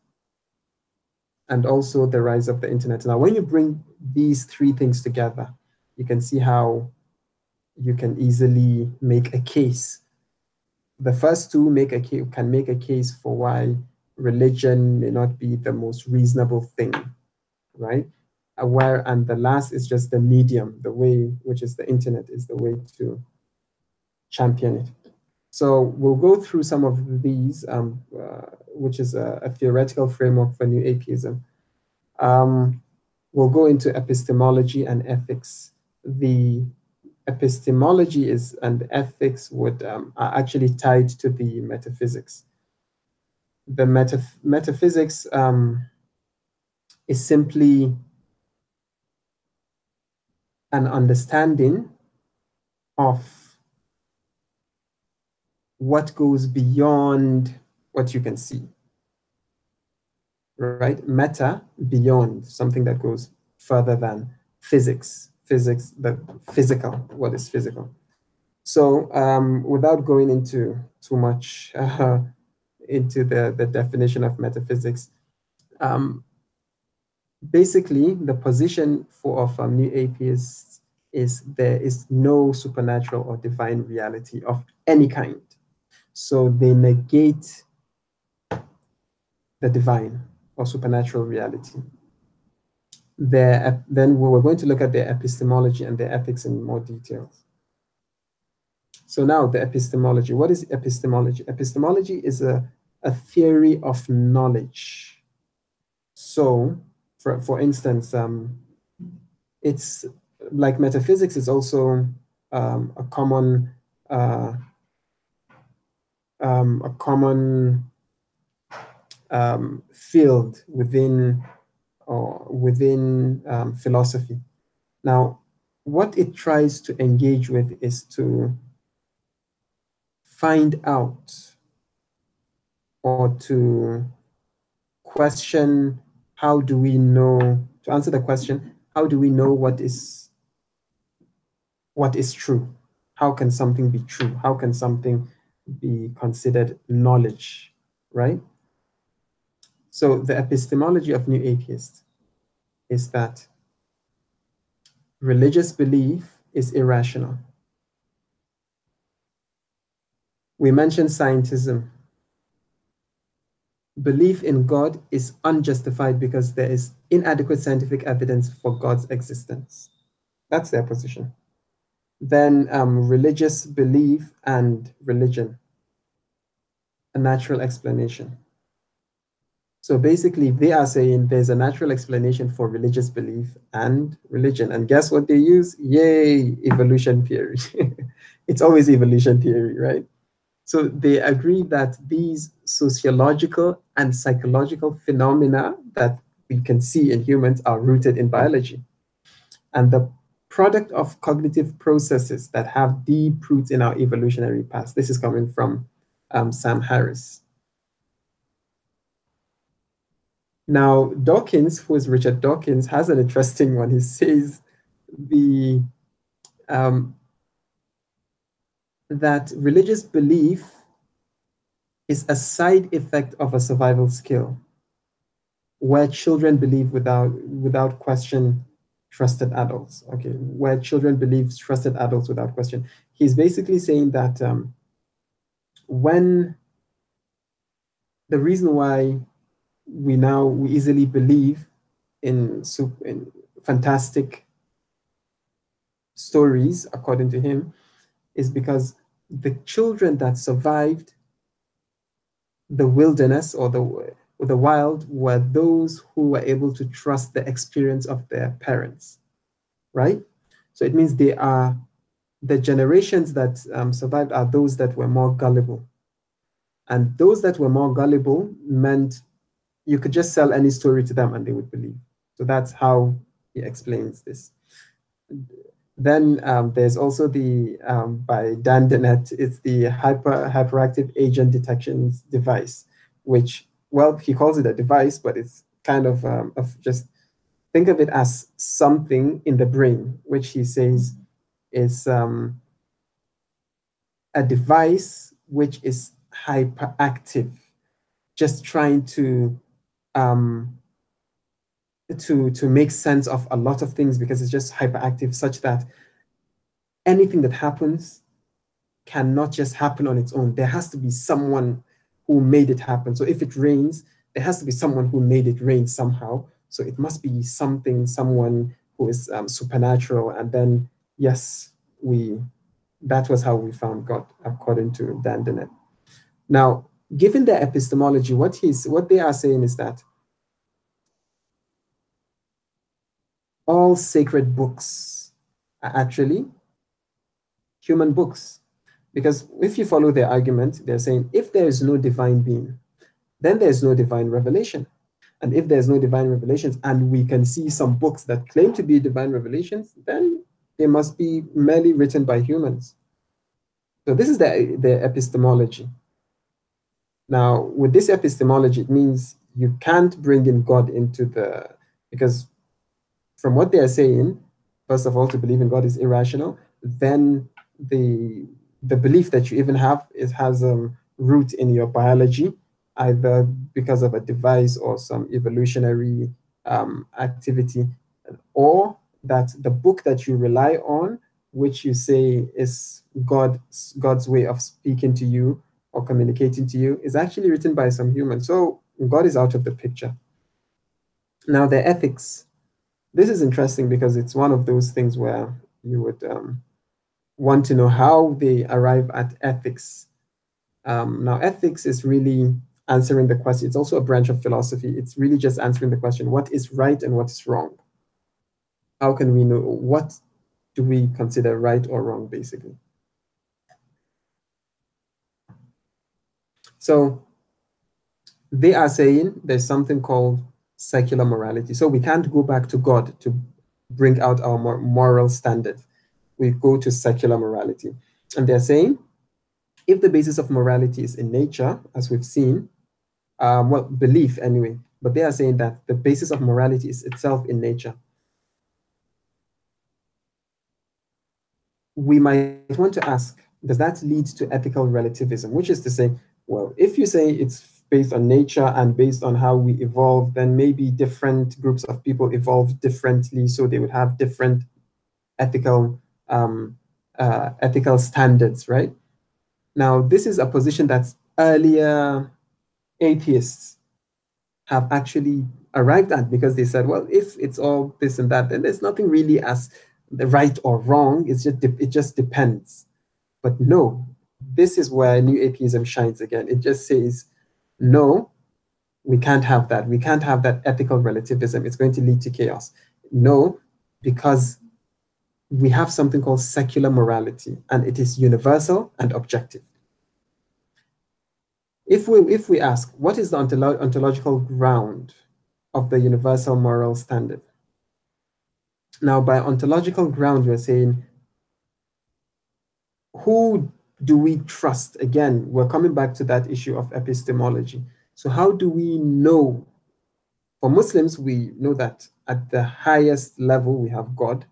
and also the rise of the internet. Now, when you bring these three things together, you can see how you can easily make a case the first two can make a case for why religion may not be the most reasonable thing, right? And the last is just the medium, the way, which is the internet, is the way to champion it. So we'll go through some of these, which is a theoretical framework for New Atheism. We'll go into epistemology and ethics. The epistemology and ethics are actually tied to the metaphysics. The metaphysics is simply an understanding of what goes beyond what you can see, right? Meta, beyond, something that goes further than physics, the physical, what is physical. So without going into too much into the definition of metaphysics, basically the position of New Atheists is there is no supernatural or divine reality of any kind. So they negate the divine or supernatural reality. Then we're going to look at their epistemology and their ethics in more detail. So now the epistemology. What is epistemology? Epistemology is a theory of knowledge. So, for instance, it's like metaphysics is also a common field within philosophy. Now, what it tries to engage with is to find out or to question, how do we know, to answer the question, how do we know what is true? How can something be true? How can something be considered knowledge, right? So the epistemology of New Atheists is that religious belief is irrational. We mentioned scientism. Belief in God is unjustified because there is inadequate scientific evidence for God's existence. That's their position. Then religious belief and religion, a natural explanation. So basically they are saying there's a natural explanation for religious belief and religion. And guess what they use? Yay, evolution theory. It's always evolution theory, right? So they agree that these sociological and psychological phenomena that we can see in humans are rooted in biology. And the product of cognitive processes that have deep roots in our evolutionary past. This is coming from Sam Harris. Now, Dawkins, who is Richard Dawkins, has an interesting one. He says that religious belief is a side effect of a survival skill, where children believe without question trusted adults. Okay, where children believe trusted adults without question. He's basically saying that when the reason why we easily believe in fantastic stories, according to him, is because the children that survived the wilderness or the wild were those who were able to trust the experience of their parents, right? So it means the generations that survived are those that were more gullible. And those that were more gullible meant you could just sell any story to them and they would believe. So that's how he explains this. Then there's also the, by Dan Dennett, it's the hyperactive agent detection device, which, well, he calls it a device, but it's kind of just think of it as something in the brain, which he says is a device which is hyperactive, just trying to make sense of a lot of things because it's just hyperactive, such that anything that happens cannot just happen on its own. There has to be someone who made it happen. So if it rains, there has to be someone who made it rain somehow. So it must be something, someone who is supernatural. And then, yes, that was how we found God, according to Dan Dennett. Now, given their epistemology, what they are saying is that all sacred books are actually human books. Because if you follow their argument, they're saying if there is no divine being, then there's no divine revelation. And if there's no divine revelations, and we can see some books that claim to be divine revelations, then they must be merely written by humans. So this is their epistemology. Now, with this epistemology, it means you can't bring in God into because from what they are saying, first of all, to believe in God is irrational. Then the belief that you even have has a root in your biology, either because of a device or some evolutionary activity, or that the book that you rely on, which you say is God's way of speaking to you or communicating to you, is actually written by some human. So God is out of the picture. Now, the ethics. This is interesting because it's one of those things where you would want to know how they arrive at ethics. Now, ethics is really answering the question. It's also a branch of philosophy. It's really just answering the question, what is right and what is wrong? How can we know, what do we consider right or wrong, basically? So they are saying there's something called secular morality. So we can't go back to God to bring out our moral standard. We go to secular morality. And they're saying, if the basis of morality is in nature, as we've seen, well, belief anyway, but they are saying that the basis of morality is itself in nature. We might want to ask, does that lead to ethical relativism? Which is to say, well, if you say it's based on nature and based on how we evolve, then maybe different groups of people evolve differently, so they would have different ethical standards, right? Now, this is a position that earlier atheists have actually arrived at, because they said, well, if it's all this and that, then there's nothing really as the right or wrong. It just depends. But no, this is where new atheism shines again. It just says, no, we can't have that. We can't have that ethical relativism. It's going to lead to chaos. No, because we have something called secular morality, and it is universal and objective. If we ask, what is the ontological ground of the universal moral standard? Now, by ontological ground, we're saying, who do we trust? Again, we're coming back to that issue of epistemology. So how do we know? For Muslims, we know that at the highest level, we have God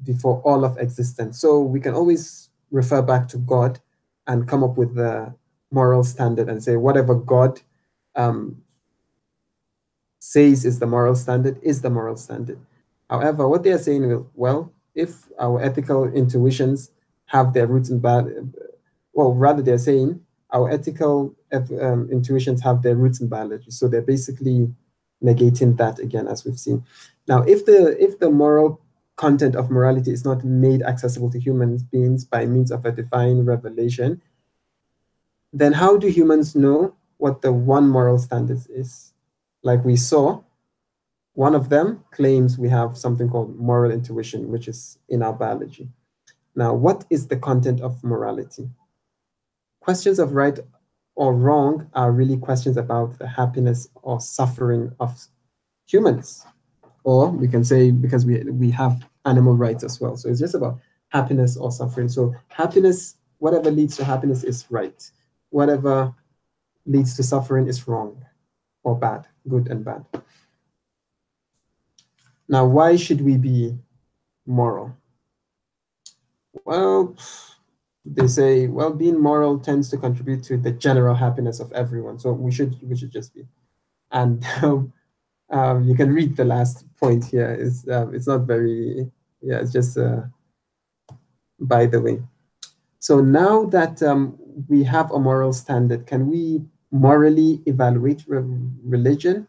before all of existence. So we can always refer back to God and come up with the moral standard and say, whatever God says is the moral standard is the moral standard. However, what they are saying is, well, if our ethical intuitions have their roots in they're saying our ethical intuitions have their roots in biology. So they're basically negating that again, as we've seen. Now, if the moral content of morality is not made accessible to human beings by means of a divine revelation, then how do humans know what the one moral standard is? Like we saw, one of them claims we have something called moral intuition, which is in our biology. Now, what is the content of morality? Questions of right or wrong are really questions about the happiness or suffering of humans. Or we can say, because we have animal rights as well. So it's just about happiness or suffering. So happiness, whatever leads to happiness is right. Whatever leads to suffering is wrong or bad, good and bad. Now, why should we be moral? Well, they say, well, being moral tends to contribute to the general happiness of everyone. So we should just be. And you can read the last point here. It's not very, it's just by the way. So now that we have a moral standard, can we morally evaluate religion?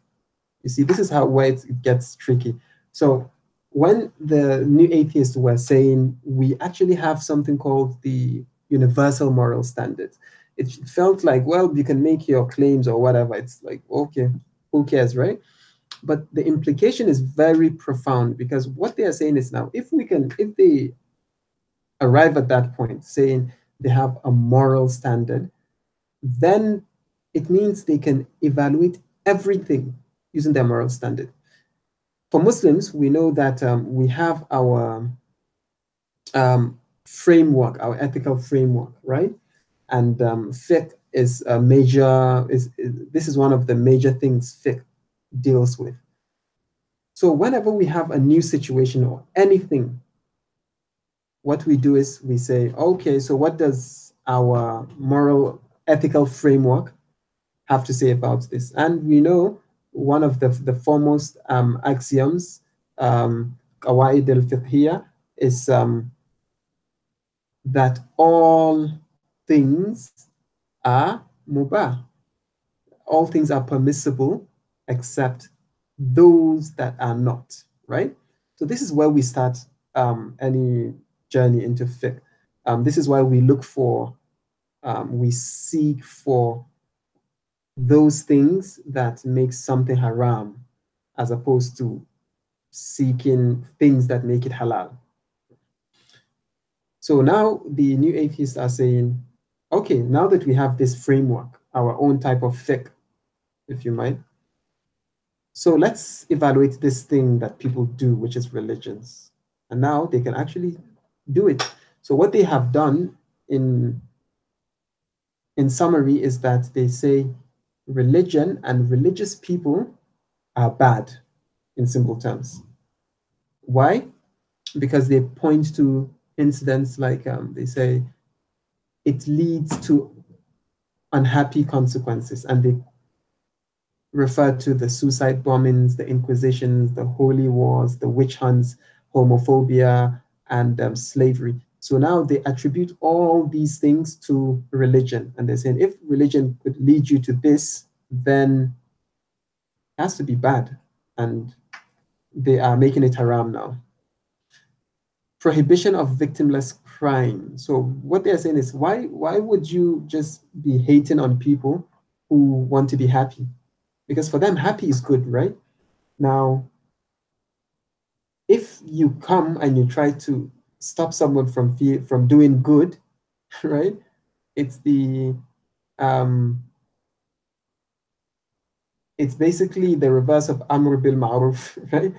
You see, this is where it gets tricky. So when the new atheists were saying we actually have something called the universal moral standard, it felt like, well, you can make your claims or whatever. It's like, okay, who cares, right? But the implication is very profound, because what they are saying is, now, if they arrive at that point saying they have a moral standard, then it means they can evaluate everything using their moral standard. For Muslims, we know that we have our framework, our ethical framework, right? And fiqh is a major, this is one of the major things fiqh deals with. So whenever we have a new situation or anything, what we do is we say, okay, so what does our moral ethical framework have to say about this? And we know one of the foremost axioms, qawaid al-fiqhiyya, is that all things are mubah. All things are permissible except those that are not, right? So this is where we start any journey into fiqh. This is why we look for, we seek for those things that make something haram, as opposed to seeking things that make it halal. So now the new atheists are saying, okay, now that we have this framework, our own type of fiqh, if you might, so let's evaluate this thing that people do, which is religions. And now they can actually do it. So what they have done in summary is that they say religion and religious people are bad, in simple terms. Why? Because they point to incidents like they say it leads to unhappy consequences, and they refer to the suicide bombings, the inquisitions, the holy wars, the witch hunts, homophobia, and slavery. So now they attribute all these things to religion, and they're saying if religion could lead you to this, then it has to be bad, and they are making it haram now. Prohibition of victimless crime. So what they're saying is, why would you just be hating on people who want to be happy? Because for them, happy is good, right? Now, if you come and you try to stop someone from doing good, right? It's it's basically the reverse of Amr bil Ma'ruf, right?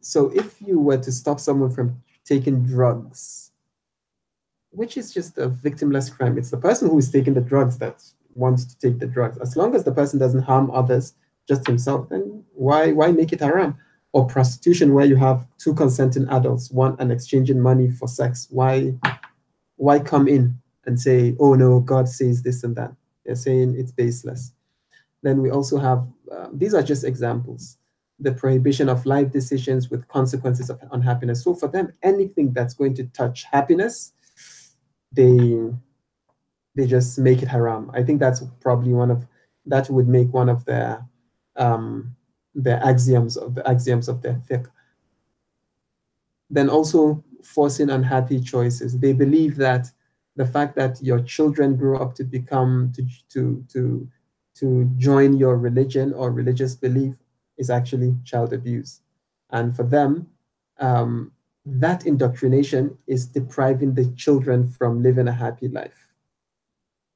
So if you were to stop someone from taking drugs, which is just a victimless crime, it's the person who is taking the drugs that wants to take the drugs. As long as the person doesn't harm others, just himself, then why make it haram? Or prostitution, where you have two consenting adults, one and exchanging money for sex. Why come in and say, oh no, God says this and that? They're saying it's baseless. Then we also have, these are just examples, the prohibition of life decisions with consequences of unhappiness. So for them, anything that's going to touch happiness, they just make it haram. I think that's probably that would make one of their axioms of their fiqh. Then also forcing unhappy choices. They believe that the fact that your children grow up to become to join your religion or religious belief is actually child abuse, and for them, that indoctrination is depriving the children from living a happy life,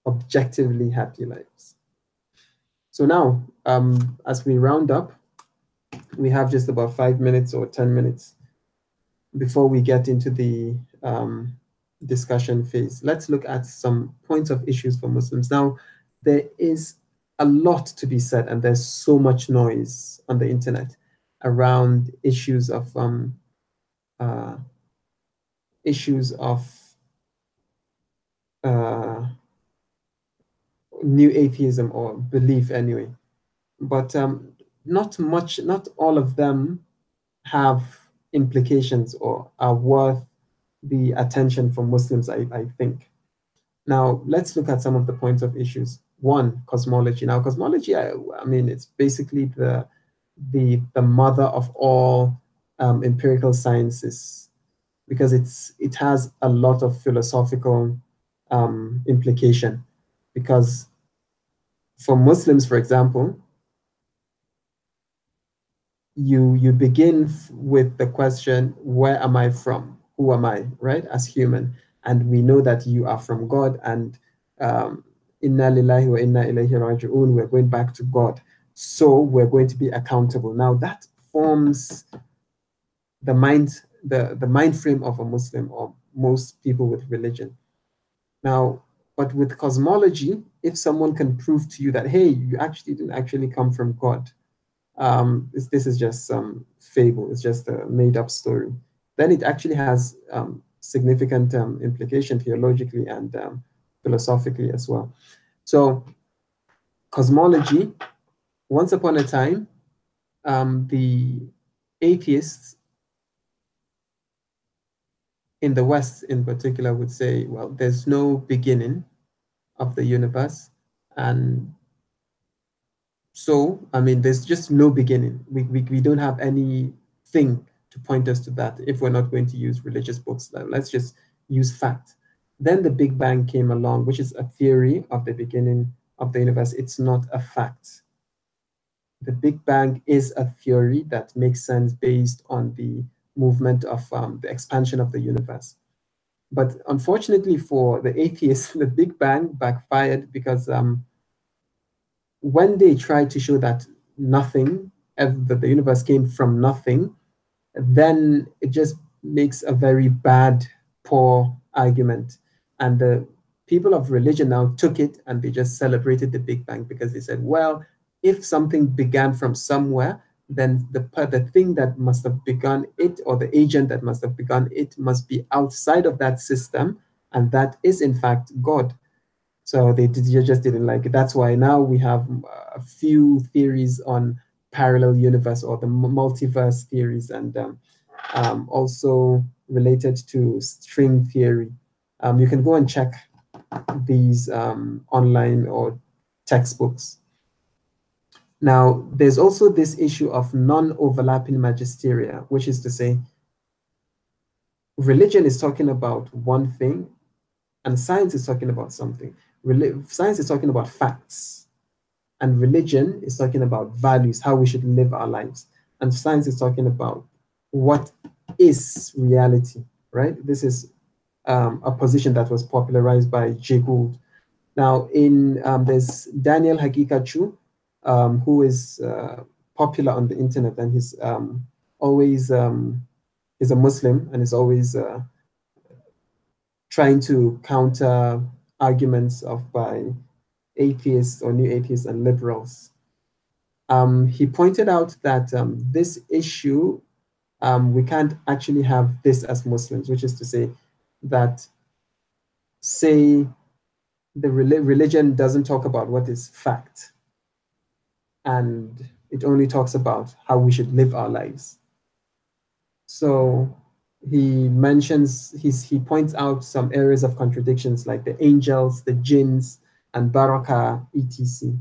objectively happy lives. So now, as we round up, we have just about 5 minutes or 10 minutes before we get into the discussion phase. Let's look at some points of issues for Muslims. Now, there is a lot to be said, and there's so much noise on the internet around issues of new atheism, or belief anyway. But not all of them have implications or are worth the attention from Muslims, I think. Now, let's look at some of the points of issues. One, cosmology. Now, cosmology, I mean, it's basically the mother of all empirical sciences, because it has a lot of philosophical implication. Because for Muslims, for example, you begin with the question, where am I from? Who am I, right? As human. And we know that you are from God, and inna lillahi wa inna ilayhi raji'un, we're going back to God. So we're going to be accountable. Now that forms the mind frame of a Muslim, or most people with religion. Now, but with cosmology, if someone can prove to you that, hey, you actually didn't actually come from God, this is just some fable, it's just a made-up story, then it actually has significant implication theologically and philosophically as well. So cosmology, once upon a time, the atheists in the West in particular would say, well, there's no beginning of the universe. And so, I mean, there's just no beginning. We don't have anything to point us to that if we're not going to use religious books. Let's just use fact. Then the Big Bang came along, which is a theory of the beginning of the universe. It's not a fact. The Big Bang is a theory that makes sense based on the movement of the expansion of the universe. But unfortunately for the atheists, the Big Bang backfired, because when they tried to show that nothing, that the universe came from nothing, then it just makes a very bad, poor argument. And the people of religion now took it and they just celebrated the Big Bang, because they said, well, if something began from somewhere, then the thing that must have begun it, or the agent that must have begun it, must be outside of that system, and that is in fact God. So they just didn't like it. That's why now we have a few theories on parallel universe, or the multiverse theories, and also related to string theory. You can go and check these online or textbooks. Now, there's also this issue of non-overlapping magisteria, which is to say, religion is talking about one thing, and science is talking about something. Science is talking about facts, and religion is talking about values, how we should live our lives. And science is talking about what is reality, right? This is a position that was popularized by Jay Gould. Now, there's Daniel Hakikachu, who is popular on the internet, and he's always is a Muslim, and is always trying to counter arguments by atheists or new atheists and liberals. He pointed out that this issue, we can't actually have this as Muslims, which is to say that, say, the religion doesn't talk about what is fact, and it only talks about how we should live our lives. So he points out some areas of contradictions, like the angels, the jinns, and baraka, etc.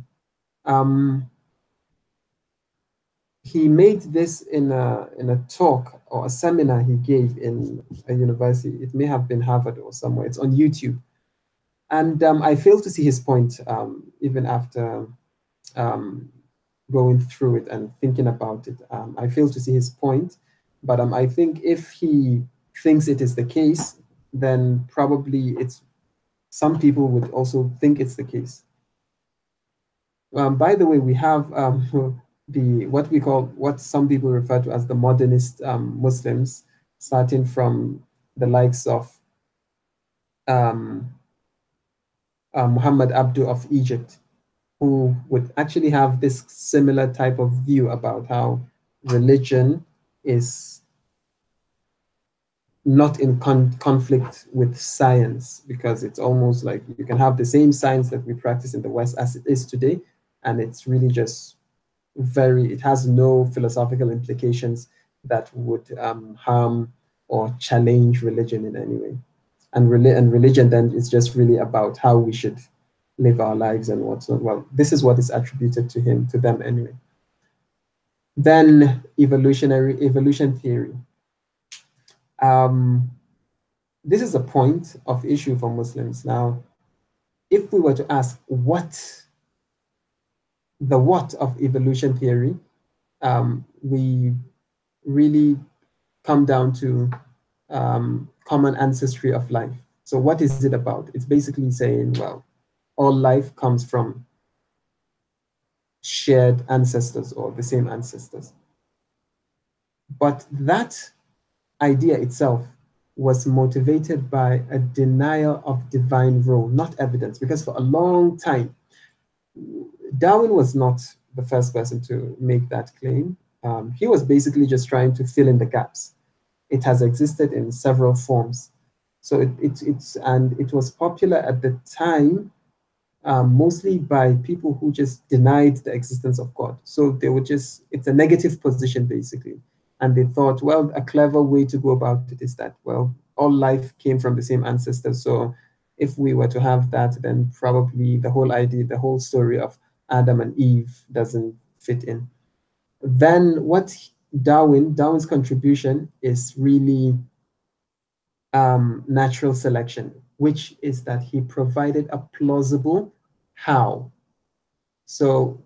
He made this in a talk or a seminar he gave in a university. It may have been Harvard or somewhere. It's on YouTube. And I failed to see his point, even after going through it and thinking about it. I failed to see his point, but I think if he thinks it is the case, then probably some people would also think it's the case. By the way, we have what some people refer to as the modernist Muslims, starting from the likes of Muhammad Abdu of Egypt, who would actually have this similar type of view about how religion is not in conflict with science, because it's almost like you can have the same science that we practice in the West as it is today, and it's really just it has no philosophical implications that would harm or challenge religion in any way. and religion then is just really about how we should live our lives and whatnot. Well, this is what is attributed to them anyway. Then evolution theory. This is a point of issue for Muslims. Now, if we were to ask the what of evolution theory, we really come down to common ancestry of life. So what is it about? It's basically saying, well, all life comes from shared ancestors or the same ancestors. But that idea itself was motivated by a denial of divine role, not evidence, because for a long time, Darwin was not the first person to make that claim. He was basically just trying to fill in the gaps. It has existed in several forms. So it was popular at the time, mostly by people who just denied the existence of God. So they would it's a negative position basically. And they thought, well, a clever way to go about it is that, well, all life came from the same ancestors. So if we were to have that, then probably the whole idea, the whole story of Adam and Eve doesn't fit in. Then what Darwin's contribution is really natural selection, which is that he provided a plausible how. So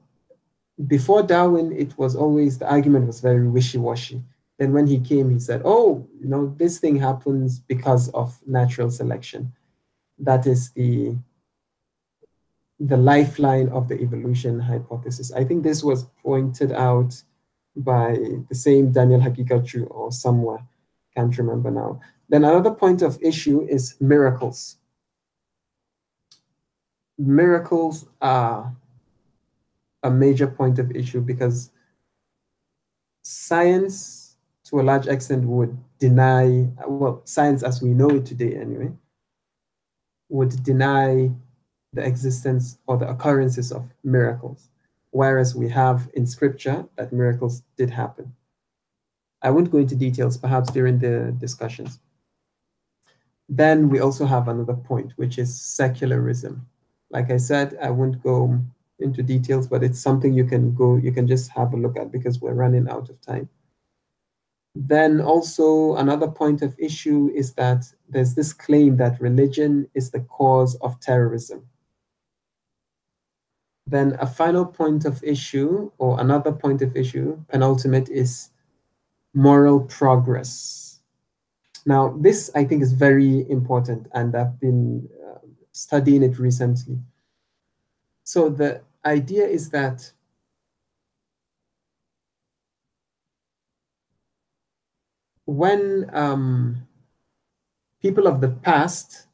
before Darwin, it was always, the argument was very wishy-washy. Then when he came, he said, oh, this thing happens because of natural selection. That is the lifeline of the evolution hypothesis. I think this was pointed out by the same Daniel Hakikachu or somewhere, can't remember now. Then another point of issue is miracles. Miracles are a major point of issue because science, to a large extent, would deny, well, science as we know it today anyway, would deny the existence or the occurrences of miracles, whereas we have in scripture that miracles did happen. I won't go into details, perhaps during the discussions. Then we also have another point, which is secularism. Like I said, I won't go into details, but it's something you can just have a look at because we're running out of time. Then also another point of issue is that there's this claim that religion is the cause of terrorism. Then a final point of issue, or another point of issue, penultimate, is moral progress. Now, this I think is very important, and I've been studying it recently. So the idea is that when people of the past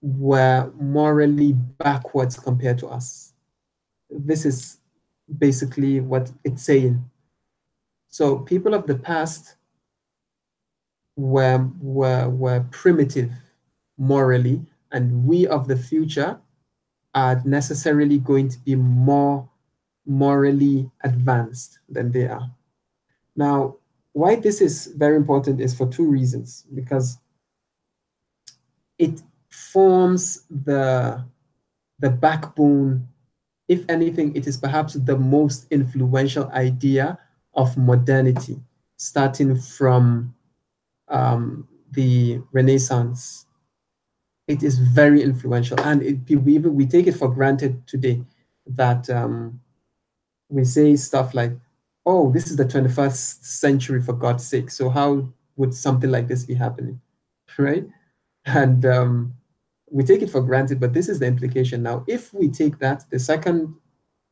were morally backwards compared to us, this is basically what it's saying. So people of the past were primitive morally, and we of the future are necessarily going to be more morally advanced than they are. Now, why this is very important is for two reasons, because it forms the backbone. If anything, it is perhaps the most influential idea of modernity, starting from the Renaissance. It is very influential, and we take it for granted today that we say stuff like, oh, this is the 21st century, for God's sake, so how would something like this be happening, right? And we take it for granted, but this is the implication. Now, if we take that, the second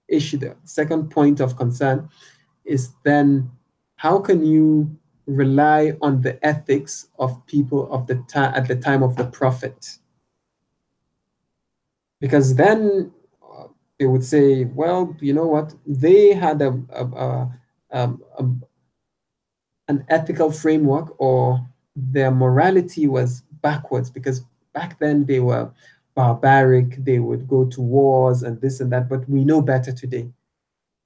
issue, the second point of concern is then how can you rely on the ethics of people of the time at the time of the prophet? Because then they would say, well, you know what? They had an ethical framework, or their morality was backwards, because back then they were barbaric, they would go to wars and this and that, but we know better today,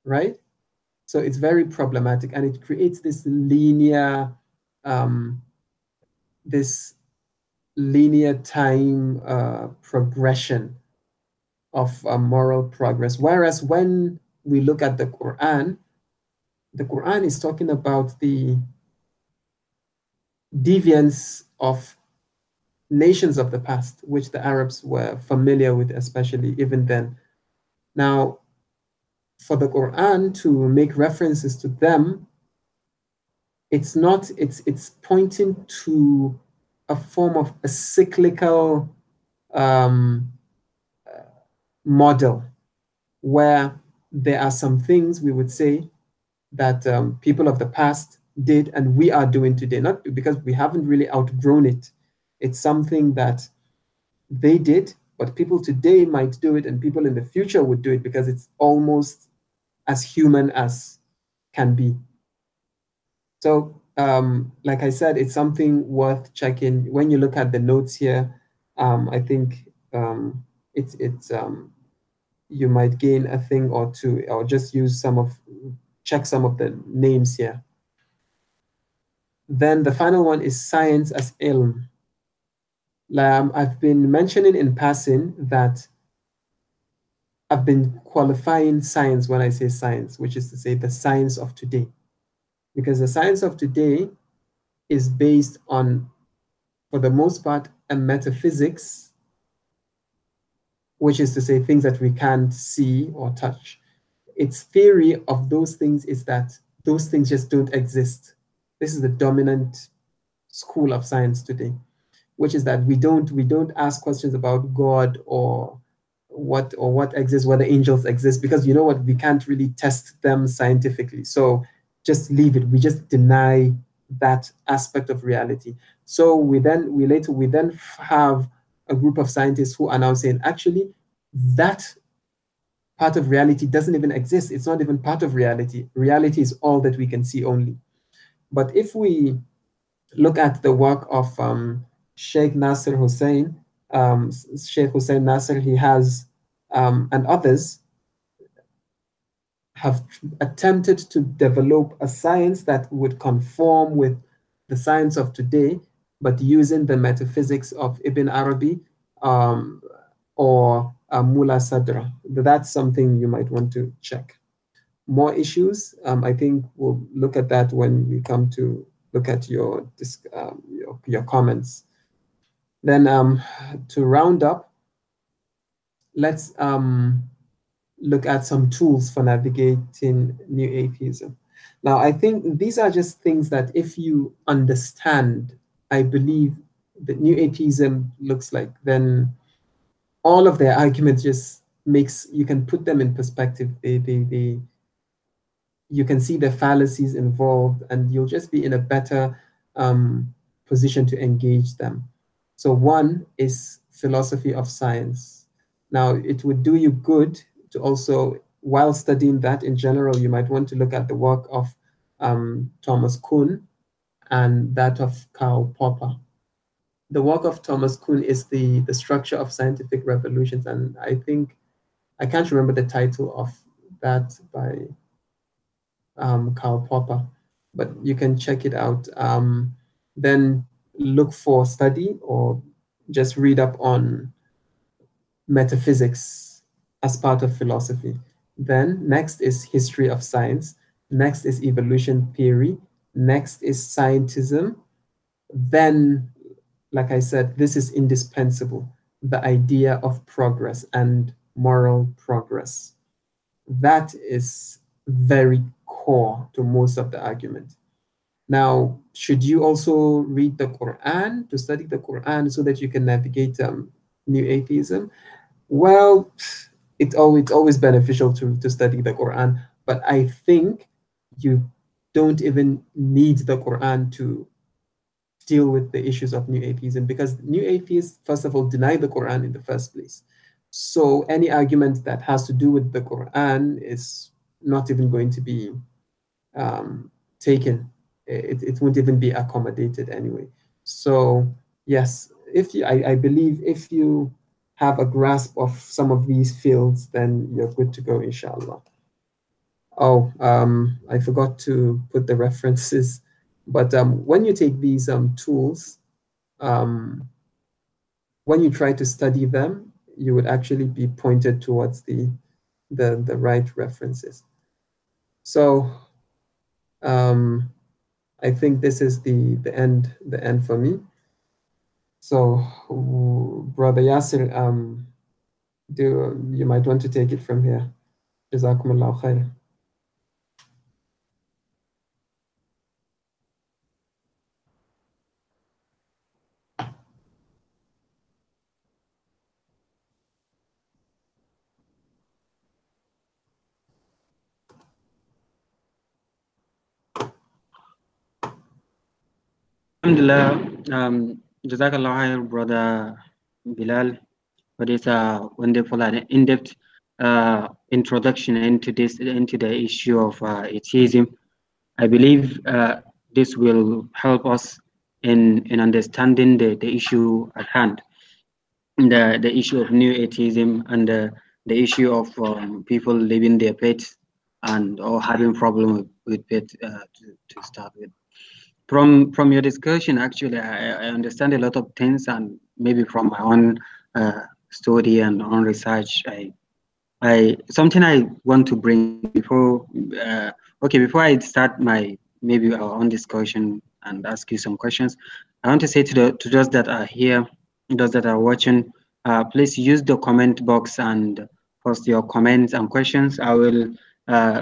right? So it's very problematic, and it creates this linear, this linear time progression of moral progress. Whereas when we look at the Quran is talking about the deviance of nations of the past, which the Arabs were familiar with, especially even then. Now, for the Quran to make references to them, it's pointing to a form of a cyclical model, where there are some things we would say that people of the past did and we are doing today, not because we haven't really outgrown it. It's something that they did, but people today might do it and people in the future would do it because it's almost as human as can be. So like I said, it's something worth checking. When you look at the notes here, I think you might gain a thing or two, or just check some of the names here. Then the final one is science as ilm. I've been mentioning in passing that I've been qualifying science when I say science, which is to say the science of today. Because the science of today is based on, for the most part, a metaphysics, which is to say things that we can't see or touch. Its theory of those things is that those things just don't exist. This is the dominant school of science today, which is that we don't ask questions about God or what exists, whether angels exist, because you know what, we can't really test them scientifically. So just leave it. We just deny that aspect of reality. So we then have a group of scientists who are now saying, actually, that part of reality doesn't even exist. It's not even part of reality. Reality is all that we can see only. But if we look at the work of Sheikh Nasser Hussain, Sheikh Hussain Nasser, he has, and others, have attempted to develop a science that would conform with the science of today, but using the metaphysics of Ibn Arabi or Mullah Sadra. That's something you might want to check. More issues, I think we'll look at that when we come to look at your comments. Then to round up, let's look at some tools for navigating New Atheism. Now, I think these are just things that if you understand, I believe that New Atheism looks like, then all of their arguments just you can put them in perspective. You can see the fallacies involved, and you'll just be in a better position to engage them. So one is philosophy of science. Now, it would do you good to also, while studying that in general, you might want to look at the work of Thomas Kuhn and that of Karl Popper. The work of Thomas Kuhn is the structure of scientific revolutions, and I think, I can't remember the title of that by Karl Popper, but you can check it out. Then look for study or just read up on metaphysics as part of philosophy. Then next is history of science. Next is evolution theory. Next is scientism. Then, like I said, this is indispensable, the idea of progress and moral progress. That is very core to most of the argument. Now, should you also read the Quran, to study the Quran so that you can navigate New Atheism? Well, it's always beneficial to study the Quran, but I think you don't even need the Quran to deal with the issues of New Atheism, because New Atheists, first of all, deny the Quran in the first place. So any argument that has to do with the Quran is not even going to be taken. It won't even be accommodated anyway. So yes, I believe if you have a grasp of some of these fields, then you're good to go, inshallah. Oh, I forgot to put the references, but when you take these tools, when you try to study them, you would actually be pointed towards the right references. So I think this is the end for me. So Brother Yasir, you might want to take it from here. Jazakumullahu khair. Alhamdulillah, Jazakallah khair, Brother Bilal, for this wonderful and in-depth introduction into the issue of atheism. I believe this will help us in understanding the issue at hand, the issue of new atheism, and the issue of people leaving their pets and or having problem with pets to start with. From your discussion, actually, I understand a lot of things, and maybe from my own study and own research, something I want to bring before before I start my maybe our own discussion and ask you some questions. I want to say to those that are here, those that are watching, please use the comment box and post your comments and questions. I will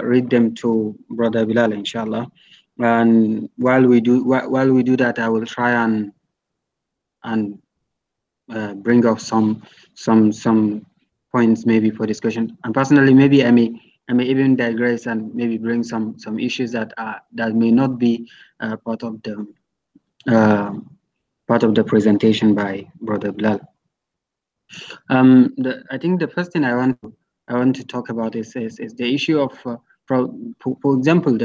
read them to Brother Bilal, inshallah. And while we do that, I will try and bring up some points maybe for discussion. And personally, maybe I may even digress and maybe bring some issues that may not be part of the presentation by Brother Bilal. I think the first thing I want to talk about is the issue of for example,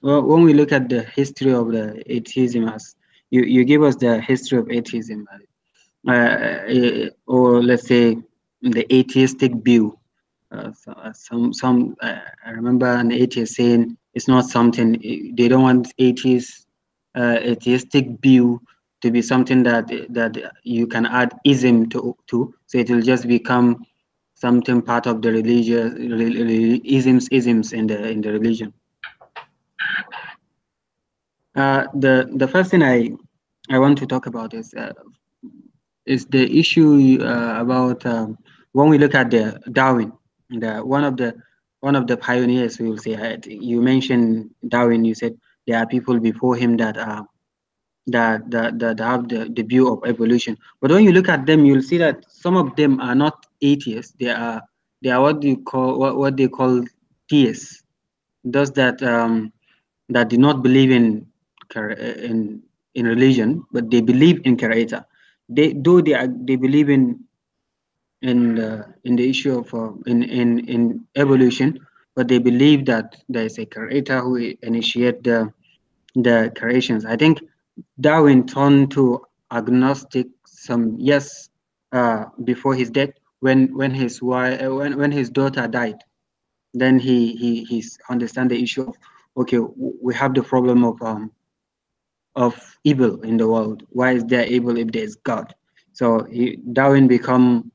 when we look at the history of the atheism, as you give us the history of atheism, or let's say the atheistic view. I remember an atheist saying it's not something, they don't want atheistic view to be something that you can add ism to, so it will just become something part of the religious isms in the religion. The first thing I want to talk about is the issue about when we look at the Darwin, one of the pioneers. We will say, you mentioned Darwin. You said there are people before him that have the view of evolution. But when you look at them, you'll see that some of them are not atheists. They are what they call theists. Those that do not believe in religion, but they believe in creator. They believe in the issue of in evolution, but they believe that there is a creator who initiate the creations. I think Darwin turned to agnostic some years before his death, when his wife when his daughter died. Then he understand the issue of, okay, we have the problem of evil in the world. Why is there evil if there is God? So Darwin become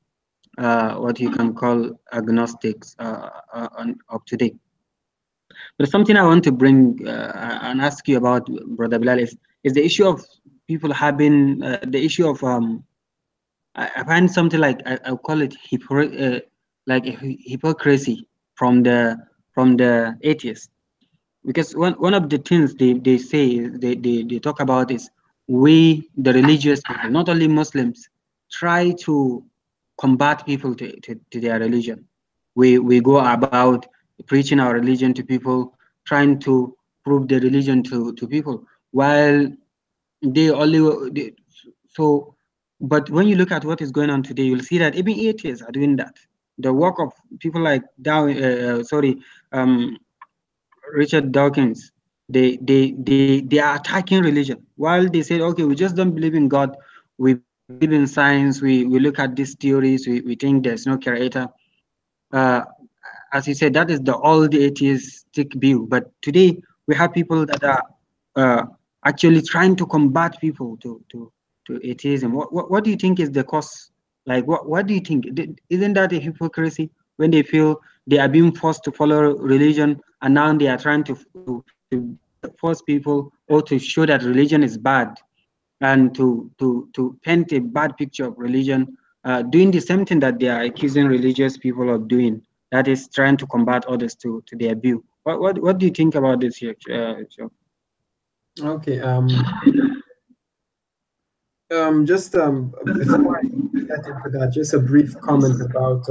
what you can call agnostics up to date. But something I want to bring and ask you about, Brother Bilal, is the issue of people having the issue of I find something like I call it hypocrisy from the atheists. Because one of the things they say, they talk about is, we, the religious people, not only Muslims, try to combat people to their religion. We go about preaching our religion to people, trying to prove the religion to people, while but when you look at what is going on today, you'll see that even atheists are doing that. The work of people like Richard Dawkins, they are attacking religion, while they say, okay, we just don't believe in God, we believe in science, we look at these theories, we think there's no creator. As you said, that is the old atheistic view. But today we have people that are actually trying to combat people to atheism. What do you think is the cause? Like, what do you think? Isn't that a hypocrisy when they feel they are being forced to follow religion, and now they are trying to force people or to show that religion is bad, and to paint a bad picture of religion, doing the same thing that they are accusing religious people of doing, that is trying to combat others to their view. What do you think about this here, Joe? Okay. Just before I get into that, just a brief comment about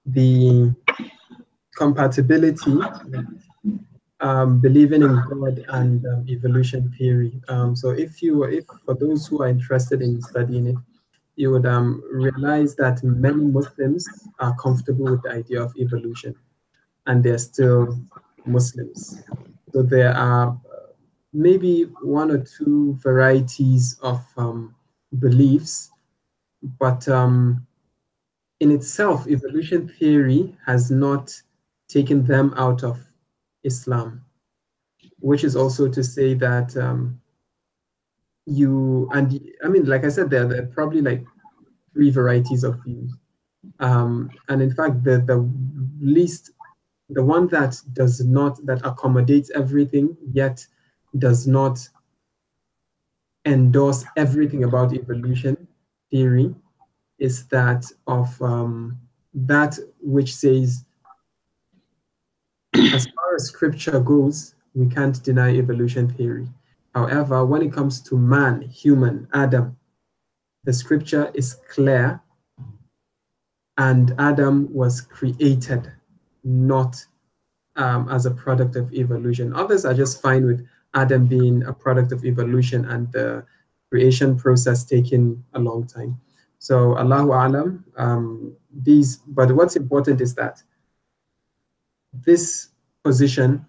the compatibility, believing in God and evolution theory. So if for those who are interested in studying it, you would realize that many Muslims are comfortable with the idea of evolution, and they're still Muslims. So there are maybe one or two varieties of beliefs, but in itself, evolution theory has not taken them out of Islam, which is also to say that like I said, there are probably like 3 varieties of views. And in fact, the one that accommodates everything, yet does not endorse everything about evolution theory, is that of that which says, as far as scripture goes, we can't deny evolution theory. However, when it comes to man, human, Adam, the scripture is clear, and Adam was created, not as a product of evolution. Others are just fine with Adam being a product of evolution and the creation process taking a long time. So Allahu Alam, but what's important is that this position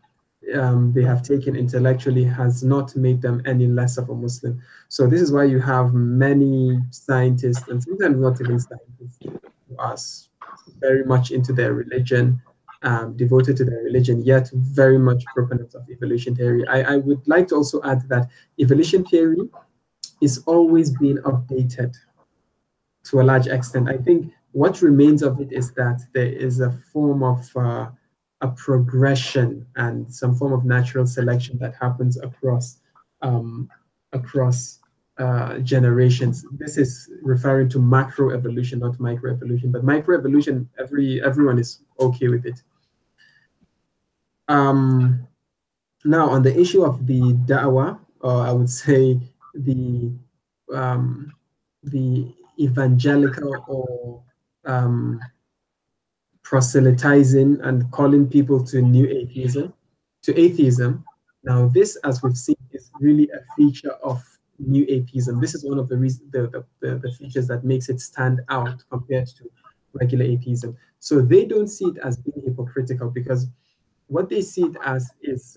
they have taken intellectually has not made them any less of a Muslim. So this is why you have many scientists, and sometimes not even scientists, who are very much into their religion, devoted to their religion, yet very much proponents of evolution theory. I would like to also add that evolution theory is always being updated to a large extent. I think what remains of it is that there is a form of a progression and some form of natural selection that happens across generations. This is referring to macro evolution, not micro evolution. But micro evolution, everyone is okay with it. Now, on the issue of the da'wah, or I would say the evangelical or proselytizing and calling people to atheism. Now, this, as we've seen, is really a feature of new atheism. This is one of the reasons, the features that makes it stand out compared to regular atheism. So they don't see it as being hypocritical, because what they see it as is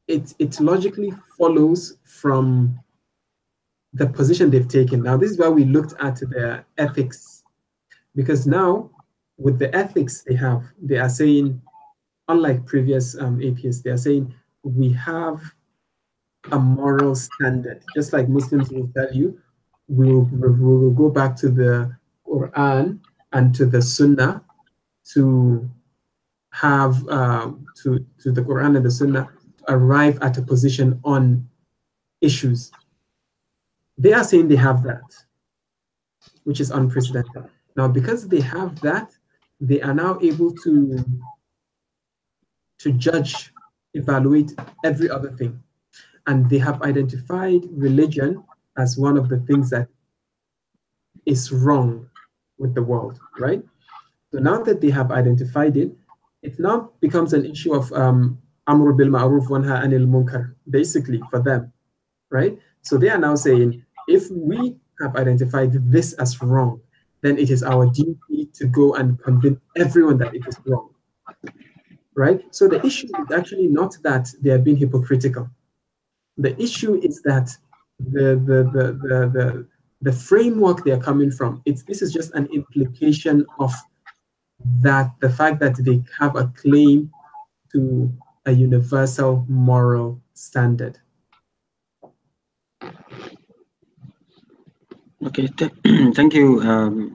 it logically follows from the position they've taken. Now, this is why we looked at their ethics, because now with the ethics they are saying, unlike previous atheists, they are saying we have a moral standard. Just like Muslims will tell you, we will go back to the Quran and to the Sunnah to have to the Quran and the Sunnah to arrive at a position on issues. They are saying they have that, which is unprecedented. Now, because they have that, they are now able to judge, evaluate every other thing. And they have identified religion as one of the things that is wrong with the world, right? So now that they have identified it, it now becomes an issue of Amr bil Ma'ruf wa Nahy anil Munkar, basically, for them, right? So they are now saying, if we have identified this as wrong, then it is our duty to go and convince everyone that it is wrong, right? So the issue is actually not that they are being hypocritical. The issue is that the framework they are coming from, this is just an implication of that, the fact that they have a claim to a universal moral standard. Okay, thank you,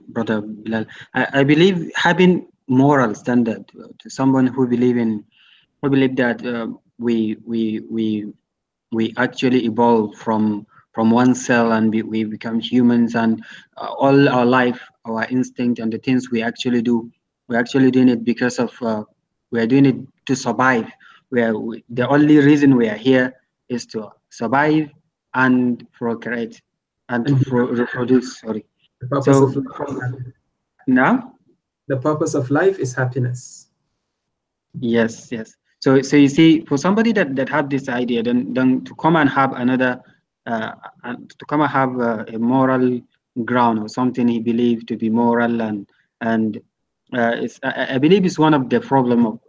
Brother Bilal. I believe having moral standard to someone who believe that we actually evolve from one cell and we become humans, and all our life, our instinct and the things we actually do, we're actually doing it because of we are doing it to survive. The only reason we are here is to survive and procreate and to And reproduce. Sorry. the purpose So of life is from happiness. now, The purpose of life is happiness. yes, yes. So you see, for somebody that have this idea, then to come and have another, and to come and have a moral ground or something he believed to be moral, and I believe it's one of the problem of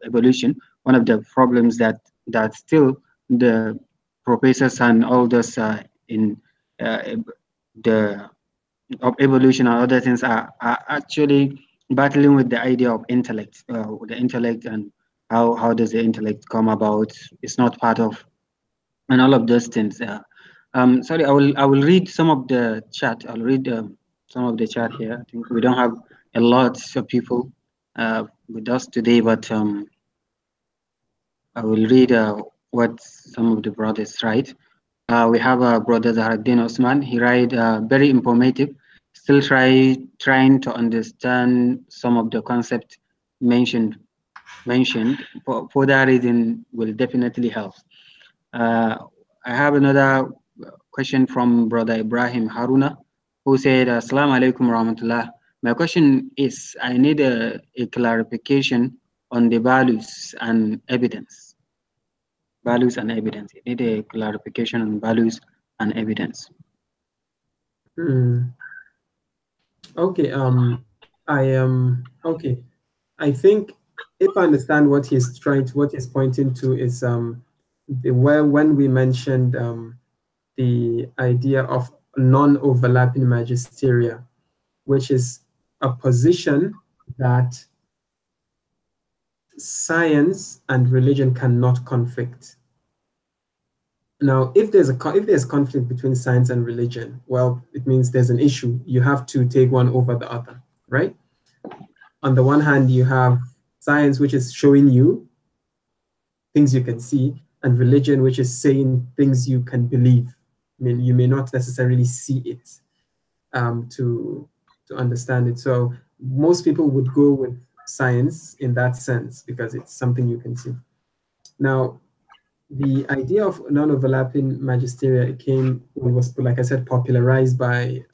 evolution. One of the problems that still the professors and all those in uh, the of evolution and other things are actually battling with the idea of intellect, the intellect, and how does the intellect come about? It's not part of, and all of those things. Sorry, I will read some of the chat. I'll read some of the chat here. I think we don't have a lot of people with us today, but I will read what some of the brothers write. We have brother Zahraddin Osman. He write very informative. Still trying to understand some of the concept mentioned. For that reason, will definitely help. Uh, I have another question from brother Ibrahim Haruna, who said, "Assalamu alaikum warahmatullah. My question is, I need a clarification on the values and evidence." Values and evidence. You need a clarification on values and evidence. Okay, okay. I think if I understand what what he's pointing to is when we mentioned the idea of non-overlapping magisteria, which is a position that science and religion cannot conflict. Now, if there's conflict between science and religion, well, it means there's an issue. You have to take one over the other, right? On the one hand, you have science, which is showing you things you can see, and religion, which is saying things you can believe. I mean, you may not necessarily see it to understand it. So most people would go with science in that sense because it's something you can see. Now, the idea of non-overlapping magisteria was, like I said, popularized by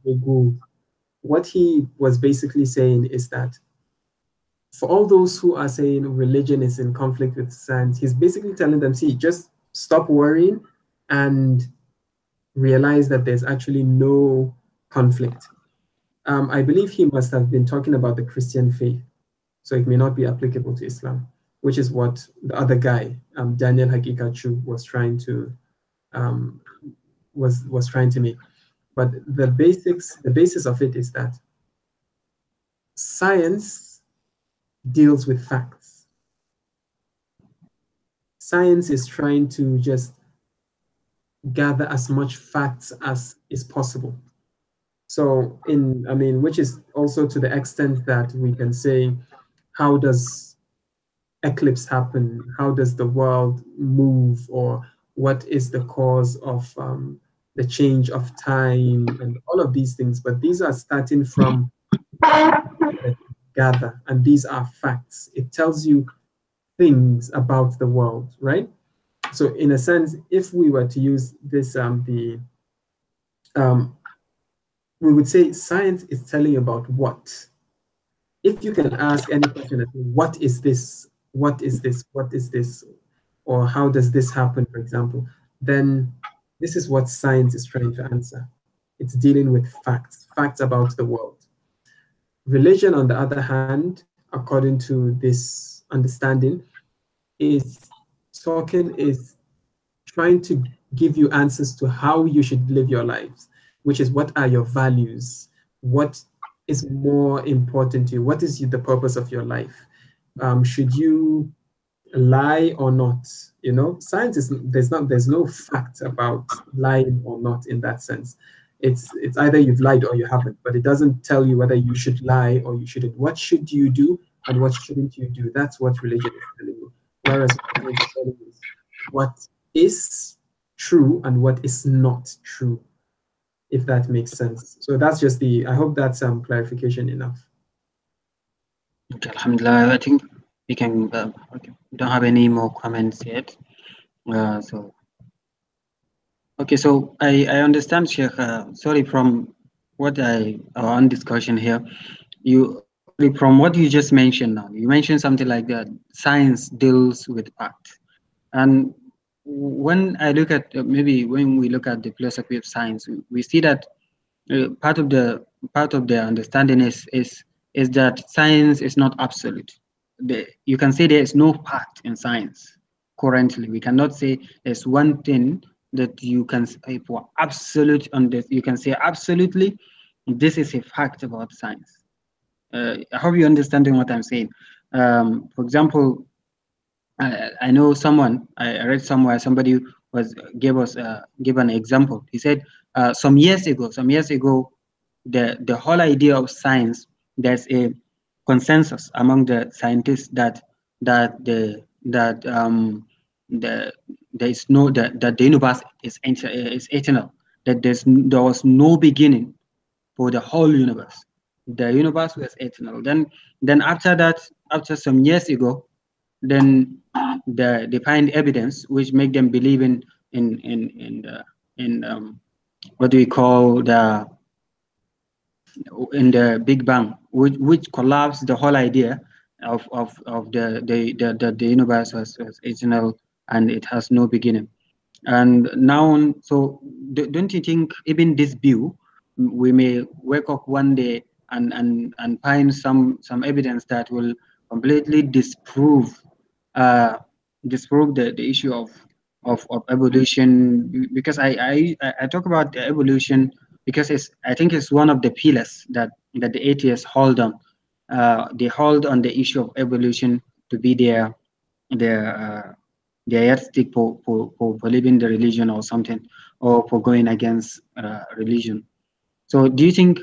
Gould. What he was basically saying is that for all those who are saying religion is in conflict with science, he's basically telling them, see, just stop worrying and realize that there's actually no conflict. I believe he must have been talking about the Christian faith, so it may not be applicable to Islam, which is what the other guy, Daniel Hakikachu, was trying to was trying to make. But the basis of it is that science deals with facts. Science is trying to just gather as much facts as is possible. So which is also to the extent that we can say, how does eclipse happen? How does the world move? Or what is the cause of the change of time and all of these things? But these are starting from gather, and these are facts. It tells you things about the world, right? So in a sense, if we were to use this, we would say science is telling you about what. If you can ask any question, what is this? What is this? What is this? Or how does this happen, for example, then this is what science is trying to answer. It's dealing with facts about the world. Religion, on the other hand, according to this understanding, is trying to give you answers to how you should live your lives, which is what are your values? What is more important to you? What is the purpose of your life? Should you lie or not. You know, science is there's no fact about lying or not in that sense. It's either you've lied or you haven't, but it doesn't tell you whether you should lie or you shouldn't. What should you do and what shouldn't you do? That's what religion is telling you. Whereas what science is telling you is what is true and what is not true, if that makes sense. So that's just I hope that's clarification enough. Okay, alhamdulillah, I think we can, okay, we don't have any more comments yet. So I understand, Sheikh. Sorry, from what our own discussion here, from what you just mentioned now, you mentioned something like that science deals with fact. And when I look at, maybe when we look at the philosophy of science, we see that part of the understanding is that science is not absolute. You can say there is no fact in science currently. We cannot say there's one thing that you can say for absolute on this. You can say absolutely this is a fact about science. I hope you're understanding what I'm saying. For example, I know someone, I read somewhere, somebody gave an example. He said some years ago, the whole idea of science, there's a consensus among the scientists that the universe is eternal, that there was no beginning for the whole universe. The universe was eternal. Then after that, after some years ago, then they find evidence which make them believe in what do we call in the Big Bang, which collapsed the whole idea of the universe was eternal and it has no beginning. And now, so don't you think even this view, we may wake up one day and find some evidence that will completely disprove the issue of evolution? Because I talk about the evolution because I think it's one of the pillars that the atheists hold on. They hold on the issue of evolution to be their yardstick for believing the religion or something, or for going against religion. So do you think,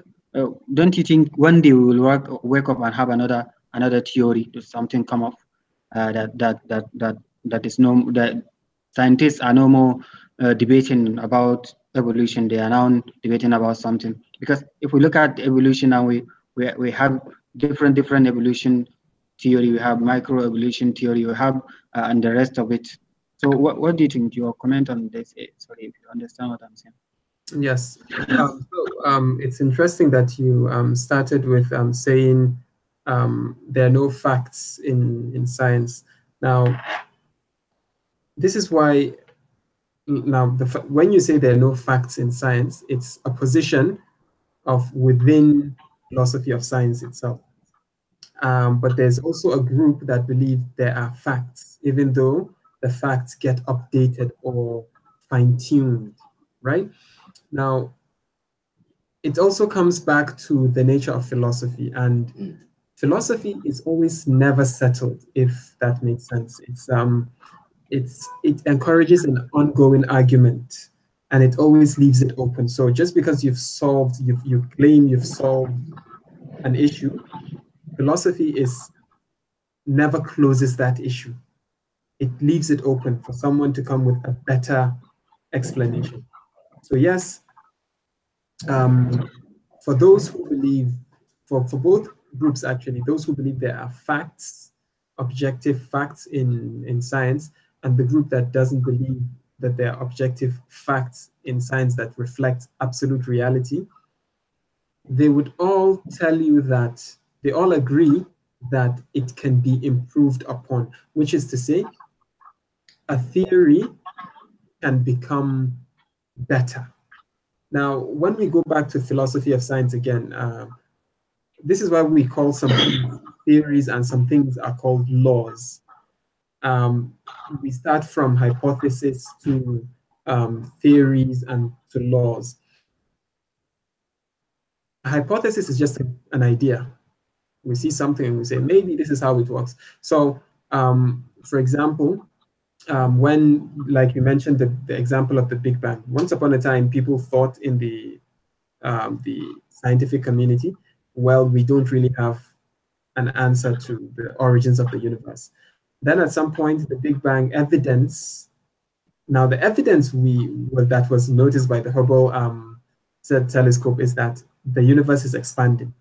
don't you think one day we will wake up and have another theory, that something come up that is no, that scientists are no more debating about evolution, they are now debating about something? Because if we look at evolution and we have different evolution theory, we have micro evolution theory, we have and the rest of it. So what do you think? Your comment on this? Sorry, if you understand what I'm saying. Yes. It's interesting that you started with saying there are no facts in science. Now, this is why, when you say there are no facts in science, it's a position of within philosophy of science itself. But there's also a group that believe there are facts, even though the facts get updated or fine-tuned, right? Now, it also comes back to the nature of philosophy, and philosophy is always never settled, if that makes sense. It encourages an ongoing argument, and it always leaves it open. So just because you claim you've solved an issue, philosophy never closes that issue. It leaves it open for someone to come with a better explanation. So yes, for those who believe, for both groups actually, those who believe there are facts, objective facts in science, and the group that doesn't believe that there are objective facts in science that reflect absolute reality, they would all tell you that they all agree that it can be improved upon, which is to say, a theory can become better. Now, when we go back to philosophy of science again, this is why we call some things theories and some things are called laws. We start from hypothesis to theories and to laws. A hypothesis is just an idea. We see something and we say, maybe this is how it works. So For example, when, like you mentioned, the example of the Big Bang. Once upon a time, people thought in the scientific community, well, we don't really have an answer to the origins of the universe. Then at some point, the Big Bang evidence. Now, the evidence that was noticed by the Hubble telescope is that the universe is expanding.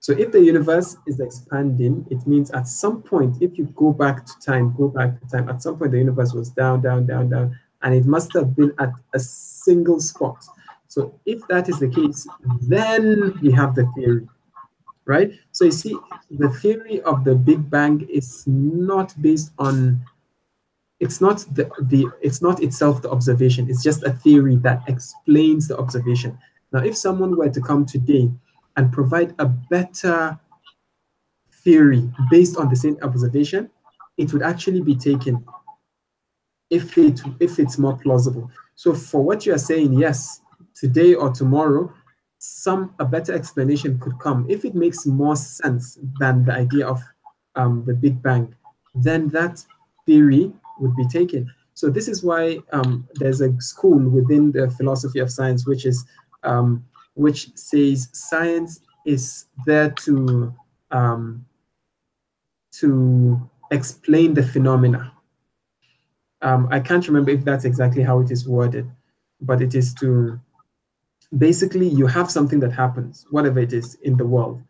So if the universe is expanding, it means at some point, if you go back to time, at some point the universe was down, and it must have been at a single spot. So if that is the case, then we have the theory, right? So you see, the theory of the Big Bang is not based on, it's not it's not itself the observation. It's just a theory that explains the observation. Now, if someone were to come today and provide a better theory based on the same observation, it would actually be taken if it's more plausible. So for what you are saying, yes, today or tomorrow, a better explanation could come. If it makes more sense than the idea of the Big Bang, then that theory would be taken. So this is why there's a school within the philosophy of science, which says science is there to explain the phenomena. I can't remember if that's exactly how it is worded, but it is to basically, you have something that happens, whatever it is in the world.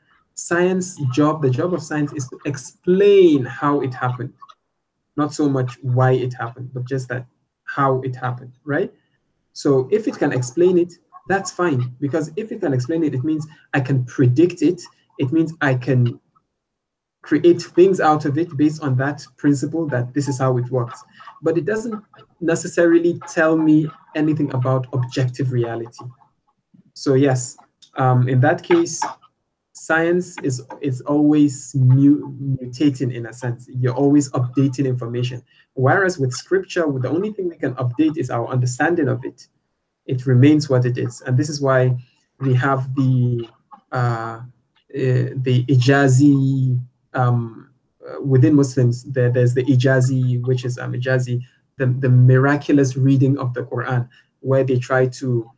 The job of science is to explain how it happened, not so much why it happened, but just that how it happened, right? So if it can explain it, that's fine, because if it can explain it, it means I can predict it. It means I can create things out of it based on that principle that this is how it works. But it doesn't necessarily tell me anything about objective reality. So yes, in that case, science is always mutating in a sense. You're always updating information. Whereas with scripture, the only thing we can update is our understanding of it. It remains what it is. And this is why we have the Ijazi, within Muslims, there's the Ijazi, which is Ijazi, the miraculous reading of the Quran, where they try to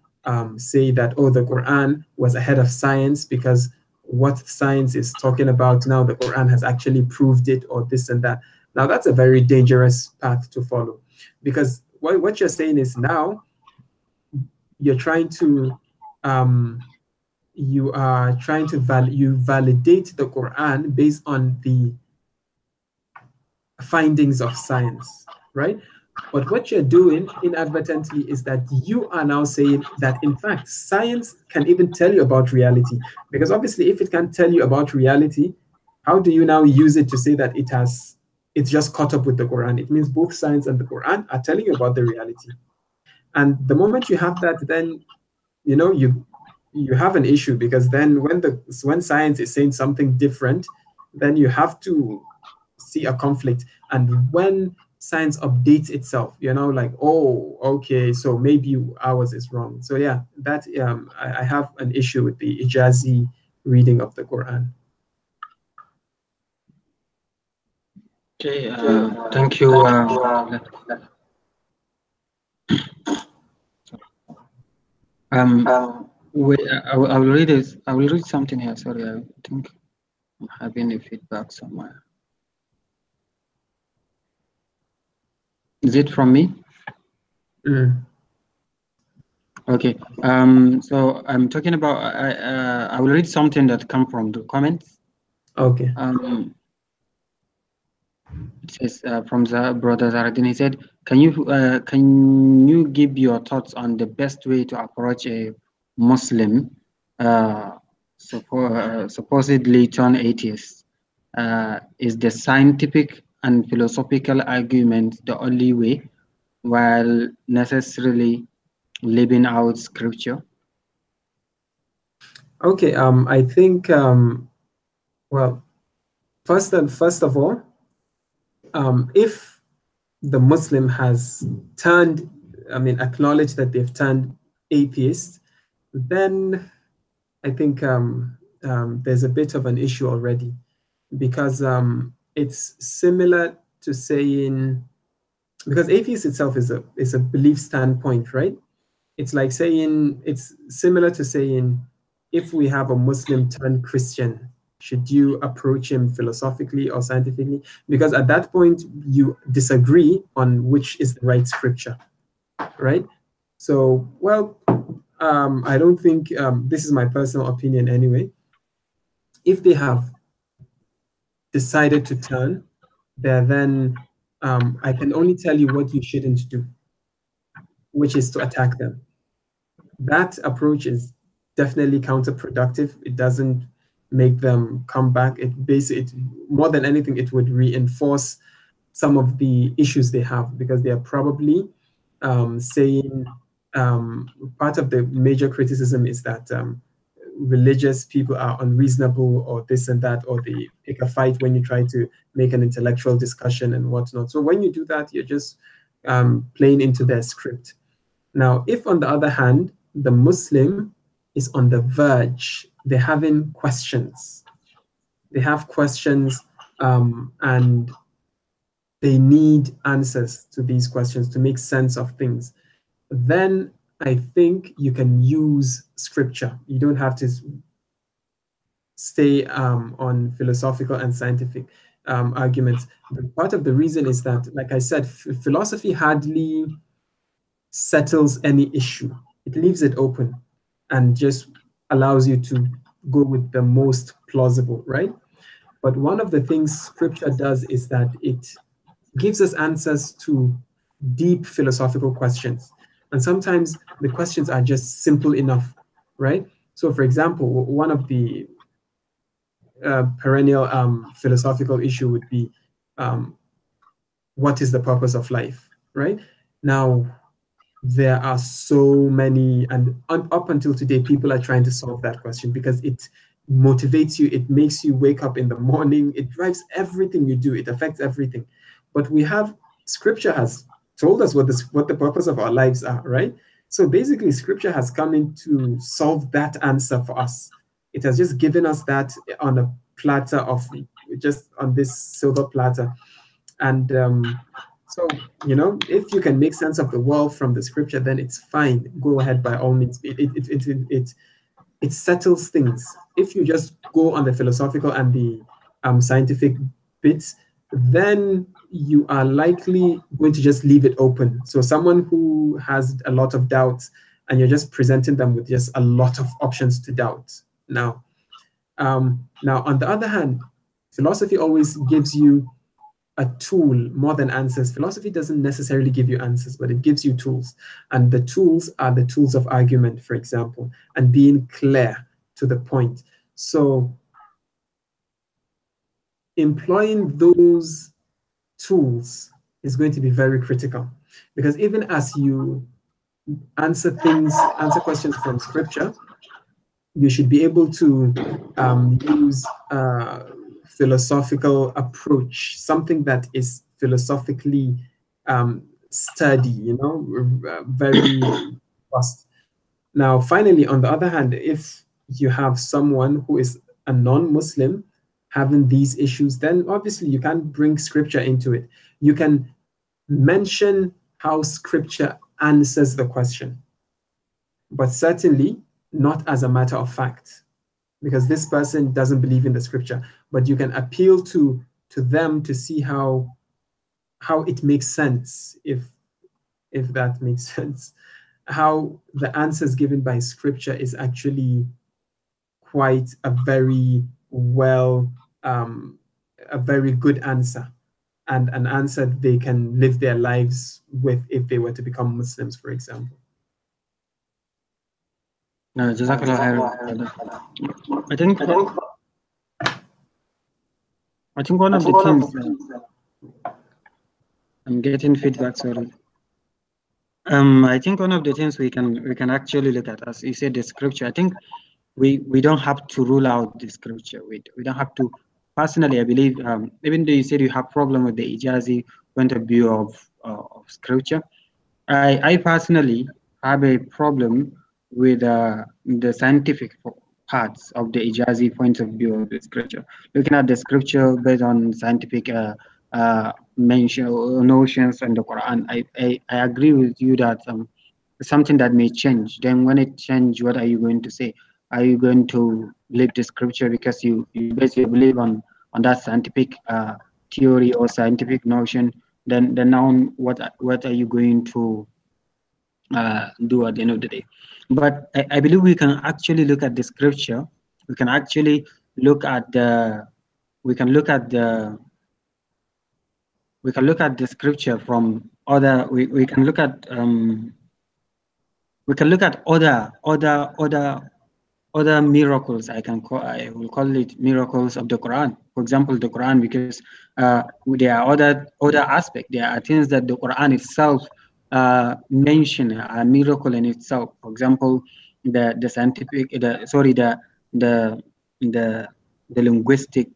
say that, oh, the Quran was ahead of science because what science is talking about now, the Quran has actually proved it, or this and that. Now, that's a very dangerous path to follow, because what you're saying is now you're trying to validate the Quran based on the findings of science, right? But what you're doing inadvertently is that you are now saying that, in fact, science can even tell you about reality. Because obviously, if it can tell you about reality, how do you now use it to say that it's just caught up with the Quran? It means both science and the Quran are telling you about the reality. And the moment you have that, then you have an issue, because then when science is saying something different, then you have to see a conflict. And when science updates itself, like, oh, okay, so maybe ours is wrong. So yeah, that I have an issue with the Ijazi reading of the Quran. Okay, thank you. Wait, I will read this. I will read something here. Sorry, I think I'm having a feedback somewhere. Is it from me? Okay. So I'm talking about. I will read something that come from the comments. Okay. It says from the brother Zaradin. He said, "Can you give your thoughts on the best way to approach a Muslim supposedly turned atheist? Is the scientific and philosophical argument the only way, while necessarily living out scripture?" Okay. I think well, first of all, if the Muslim has acknowledged that they've turned atheist, then I think there's a bit of an issue already, because it's similar to saying, because atheist itself is a belief standpoint, right? It's like saying, it's similar to saying, if we have a Muslim turned Christian, should you approach him philosophically or scientifically? Because at that point, you disagree on which is the right scripture, right? So, well, I don't think, this is my personal opinion anyway, if they have decided to turn, then I can only tell you what you shouldn't do, which is to attack them. That approach is definitely counterproductive. It doesn't make them come back. It basically, more than anything, it would reinforce some of the issues they have, because they are probably saying part of the major criticism is that religious people are unreasonable or this and that, or they pick a fight when you try to make an intellectual discussion and whatnot. So when you do that, you're just playing into their script. Now, if on the other hand, the Muslim is on the verge, they're having questions. They have questions and they need answers to these questions to make sense of things. Then I think you can use scripture. You don't have to stay on philosophical and scientific arguments. But part of the reason is that, like I said, philosophy hardly settles any issue. It leaves it open and just allows you to go with the most plausible, right? But one of the things scripture does is that it gives us answers to deep philosophical questions. And sometimes the questions are just simple enough, right? So for example, one of the perennial philosophical issue would be, what is the purpose of life, right? Now, there are so many, and up until today, people are trying to solve that question because it motivates you, it makes you wake up in the morning, it drives everything you do, it affects everything. But we have, scripture has told us what the purpose of our lives are, right? So basically, scripture has come in to solve that answer for us. It has just given us that on a platter of, just on this silver platter. And so, you know, if you can make sense of the world from the scripture, then it's fine. Go ahead by all means. It settles things. If you just go on the philosophical and the scientific bits, then you are likely going to just leave it open. So someone who has a lot of doubts and you're just presenting them with just a lot of options to doubt. Now, on the other hand, philosophy always gives you a tool more than answers. Philosophy doesn't necessarily give you answers, but it gives you tools. And the tools are the tools of argument, for example, and being clear to the point. So employing those tools is going to be very critical, because even as you answer questions from scripture, you should be able to use philosophical approach, something that is philosophically sturdy, you know, very robust. Now, finally, on the other hand, if you have someone who is a non-Muslim having these issues, then obviously you can't bring scripture into it. You can mention how scripture answers the question, but certainly not as a matter of fact, because this person doesn't believe in the scripture. But you can appeal to them to see how it makes sense, if that makes sense, how the answers given by scripture is actually quite a very a very good answer, and an answer they can live their lives with if they were to become Muslims, for example. No, Jazakallah khair. I think one of the things I'm getting feedback, sorry. I think one of the things we can actually look at, as you said, the scripture. I think we don't have to rule out the scripture. We don't have to. Personally, I believe, even though you said you have problem with the Ijazi point of view of scripture, I personally have a problem with the scientific parts of the Ijazi point of view of the scripture. Looking at the scripture based on scientific notions and the Quran, I agree with you that something that may change. Then when it changes, what are you going to say? Are you going to believe the scripture because you basically believe on that scientific theory or scientific notion? Then now what are you going to do at the end of the day? But I believe we can actually look at the scripture. We can actually look at the scripture from other. We can look at other miracles. I will call it miracles of the Quran. For example, the Quran, because there are other aspects. There are things that the Quran itself mention a miracle in itself. For example, the linguistic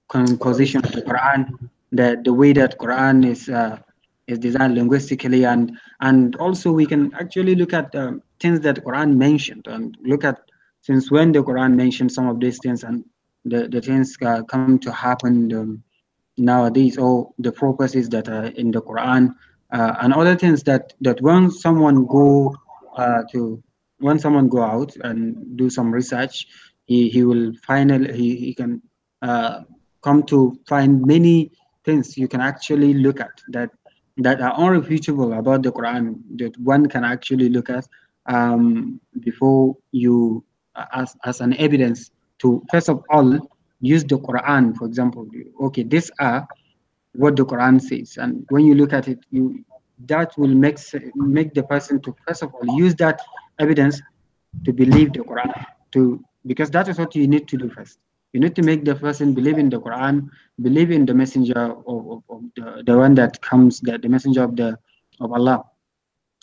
composition of the Quran, the way that Quran is designed linguistically, and also we can actually look at things that Quran mentioned and look at since when the Quran mentioned some of these things and the things come to happen nowadays, or the prophecies that are in the Quran and other things that when someone go out and do some research, he will finally he can come to find many things you can actually look at that are unrefutable about the Quran, that one can actually look at before you as an evidence to first of all use the Quran. For example, okay, these are what the Quran says, and when you look at it, that will make the person to first of all use that evidence to believe the Quran, because that is what you need to do first. You need to make the person believe in the Quran, believe in the messenger of the one that comes, the messenger of Allah,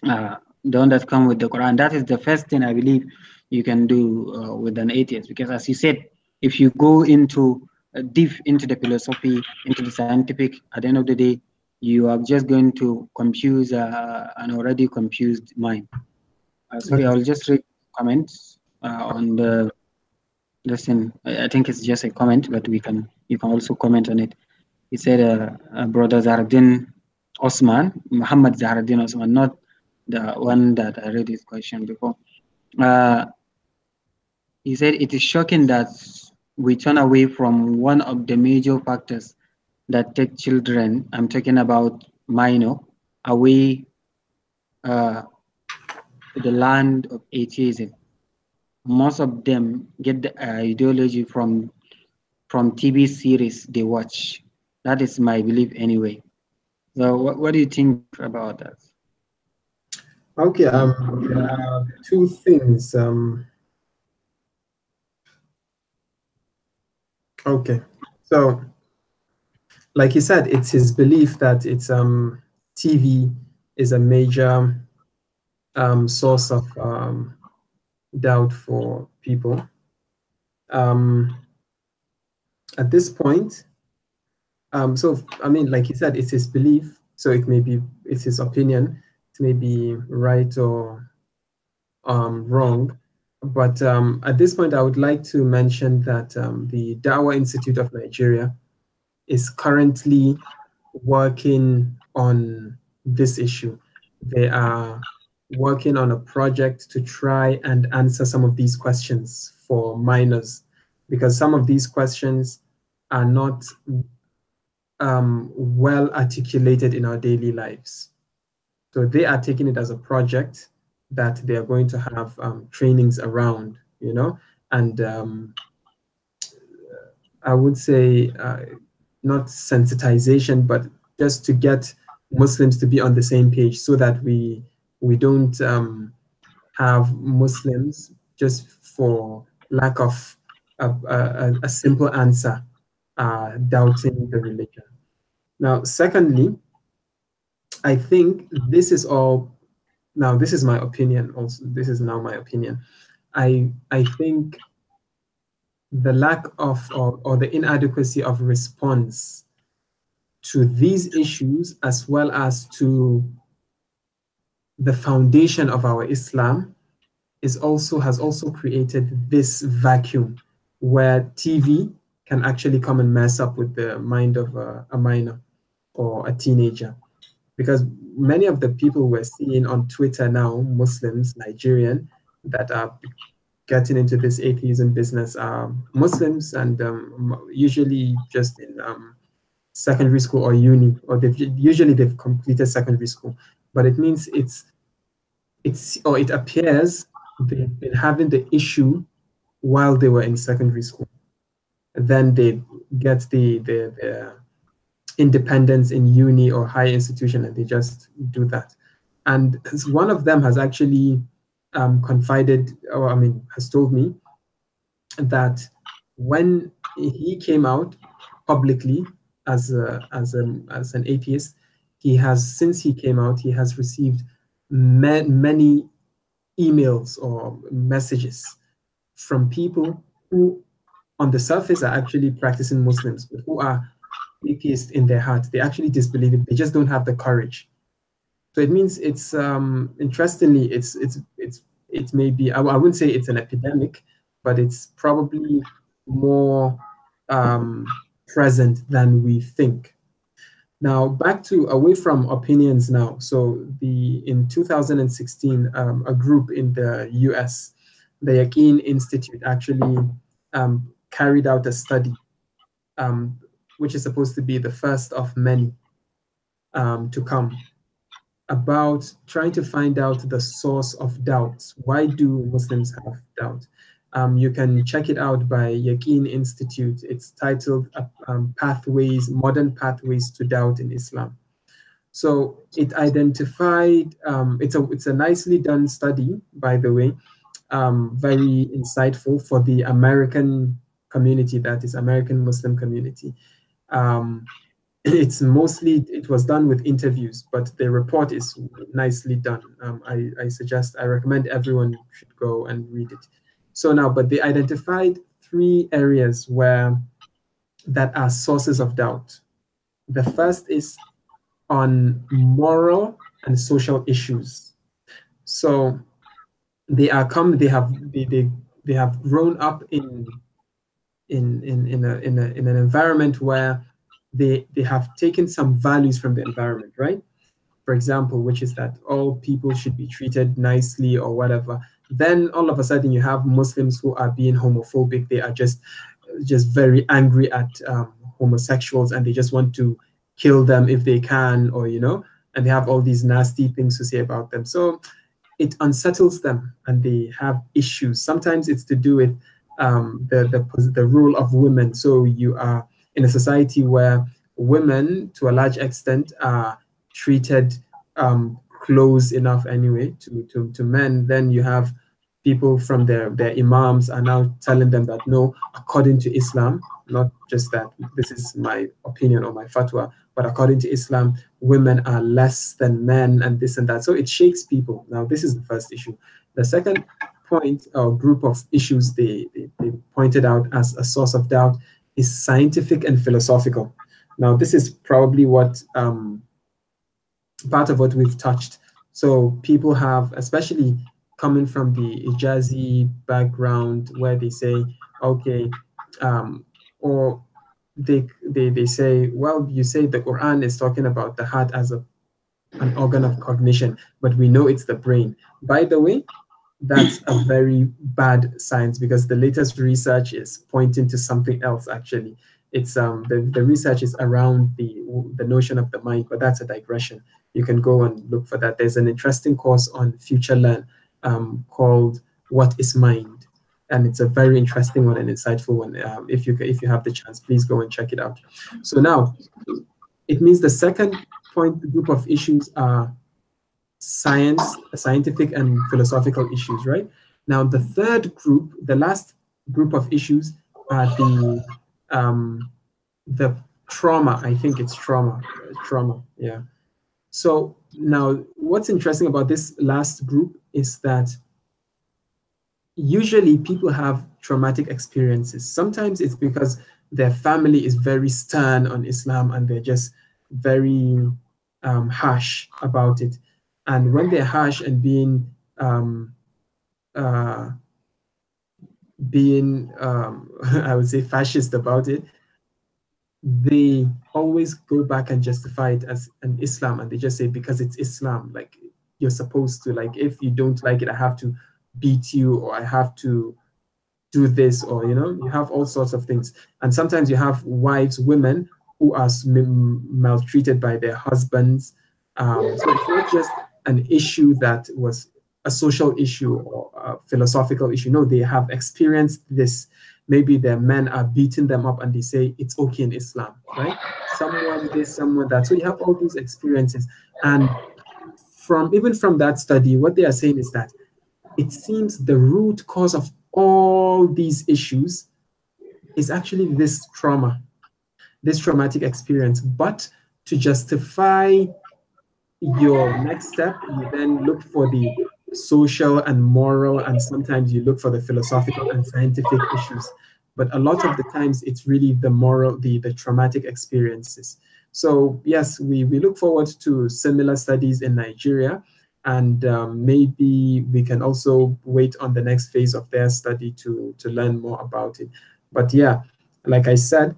the one that comes with the Quran. That is the first thing I believe you can do with an atheist, because as you said, if you go into deep into the philosophy, into the scientific, at the end of the day, you are just going to confuse an already confused mind. Sorry, I will just read comments on the lesson. I think it's just a comment, but you can also comment on it. He said, Brother Zahraddin Osman, Muhammad Zahraddin Osman, not the one that I read his question before. He said, it is shocking that we turn away from one of the major factors that take children, I'm talking about minor, away to the land of atheism. Most of them get the ideology from TV series they watch. That is my belief anyway. So what do you think about that? Okay, two things. Okay, so like he said, it's his belief that it's TV is a major source of doubt for people. At this point, so I mean, like he said, it's his belief, so it's his opinion. It may be right or wrong, but at this point, I would like to mention that the Dawah Institute of Nigeria is currently working on this issue. They are working on a project to try and answer some of these questions for minors, because some of these questions are not well articulated in our daily lives. So they are taking it as a project that they are going to have trainings around, and I would say not sensitization, but just to get Muslims to be on the same page, so that we don't have Muslims, just for lack of a simple answer, doubting the religion. Now, secondly, I think this is all. Now, this is my opinion. Also, this is now my opinion. I think the lack of or the inadequacy of response to these issues, as well as to the foundation of our Islam has also created this vacuum where TV can actually come and mess up with the mind of a minor or a teenager. Because many of the people we're seeing on Twitter now, Muslims, Nigerian, that are getting into this atheism business are Muslims, and usually just in secondary school or uni, or they've completed secondary school. But it means it appears they've been having the issue while they were in secondary school. Then they get the independence in uni or higher institution, and they just do that. And one of them has actually confided, or has told me that when he came out publicly as an atheist, since he came out, he has received many emails or messages from people who on the surface are actually practicing Muslims, but who are atheists in their heart. They actually disbelieve it. They just don't have the courage. So it means it's interestingly, it may be, I wouldn't say it's an epidemic, but it's probably more present than we think. Now, back to away from opinions now. So in 2016, a group in the US, the Yaqeen Institute, actually carried out a study, which is supposed to be the first of many to come, about trying to find out the source of doubts. Why do Muslims have doubt? You can check it out by Yaqeen Institute. It's titled Modern Pathways to Doubt in Islam. So it identified, it's a nicely done study, by the way, very insightful for the American community, that is American Muslim community. It was done with interviews, but the report is nicely done. I recommend everyone should go and read it. So now, but they identified 3 areas that are sources of doubt. The first is on moral and social issues. So they have grown up in an environment where they have taken some values from the environment, right? For example, which is that all people should be treated nicely or whatever. Then all of a sudden you have Muslims who are being homophobic. They are just very angry at homosexuals, and they just want to kill them if they can, or and they have all these nasty things to say about them. So it unsettles them, and they have issues. Sometimes it's to do with the role of women. So you are in a society where women, to a large extent, are treated close enough anyway to men. Then you have people from their imams are now telling them that no, according to Islam, not just that this is my opinion or my fatwa, but according to Islam, women are less than men and this and that. So it shakes people. Now, this is the first issue. The second point or group of issues they pointed out as a source of doubt is scientific and philosophical. Now, this is probably what part of what we've touched. So people have, especially coming from the Ijazi background, where they say, okay, or they say, well, you say the Quran is talking about the heart as an organ of cognition, but we know it's the brain. By the way, that's a very bad science, because the latest research is pointing to something else. Actually, it's the research is around the notion of the mind, but that's a digression. You can go and look for that. There's an interesting course on Future Learn called "What is Mind," and it's a very interesting one and insightful one. If you have the chance, please go and check it out. So now, it means the second group of issues are scientific and philosophical issues, right? Now, the third group, the last group of issues, are the trauma. I think it's trauma, yeah. So now, what's interesting about this last group is that usually people have traumatic experiences. Sometimes it's because their family is very stern on Islam and they're just very harsh about it. And when they're harsh and being I would say fascist about it, they always go back and justify it as an Islam, and they just say, because it's Islam, like you're supposed to, like, if you don't like it, I have to beat you, or I have to do this, or, you know, you have all sorts of things. And sometimes you have women who are maltreated by their husbands. So it's not just an issue that was a social issue or a philosophical issue. No, they have experienced this. Maybe their men are beating them up and they say it's okay in Islam, right? Someone this, someone that. So you have all these experiences. And even from that study, what they are saying is that it seems the root cause of all these issues is actually this trauma, this traumatic experience. But to justify your next step, you then look for the social and moral, and sometimes you look for the philosophical and scientific issues. But a lot of the times it's really the moral, the traumatic experiences. So yes, we look forward to similar studies in Nigeria, and maybe we can also wait on the next phase of their study to learn more about it. But yeah, like I said,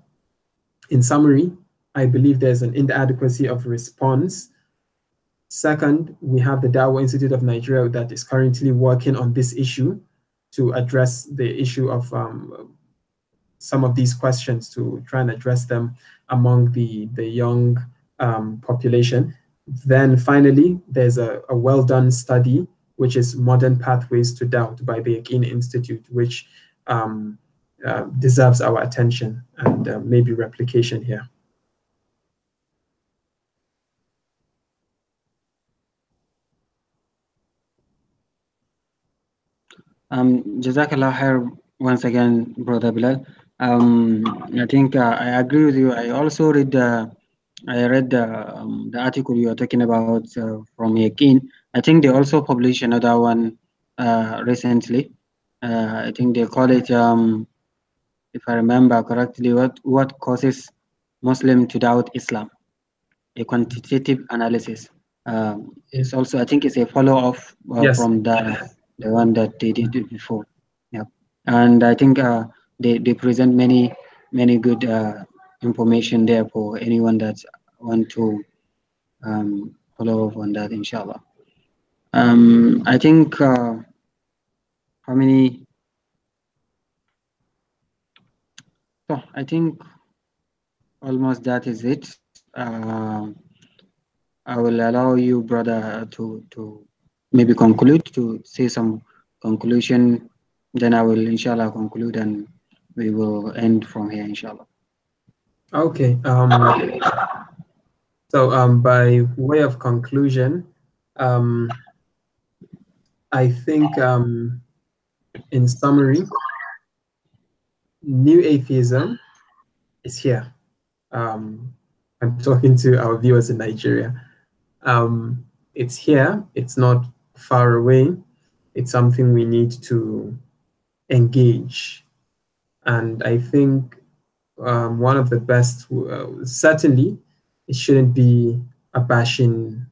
in summary, I believe there's an inadequacy of response. Second, we have the Dawah Institute of Nigeria that is currently working on this issue to address the issue of some of these questions, to try and address them among the young population. Then finally, there's a well-done study, which is Modern Pathways to Doubt by the Yaqeen Institute, which deserves our attention and maybe replication here. Jazakallah khair once again, Brother Bilal. I think I agree with you. I also read the article you are talking about from Yaqeen. I think they also published another one recently. I think they call it, if I remember correctly, what causes Muslim to doubt Islam? A quantitative analysis. It's also, I think, it's a follow-up Yes. from the one that they did before. Yeah, and I think they present many good information there for anyone that want to follow up on that, inshallah. I think how many? So I think almost that is it. I will allow you, brother, to maybe conclude, to say some conclusion. Then I will, inshallah, conclude, and we will end from here, inshallah. Okay. So by way of conclusion, I think in summary, new atheism is here. I'm talking to our viewers in Nigeria. It's here. It's not far away. It's something we need to engage. And I think one of the best, certainly, it shouldn't be a bashing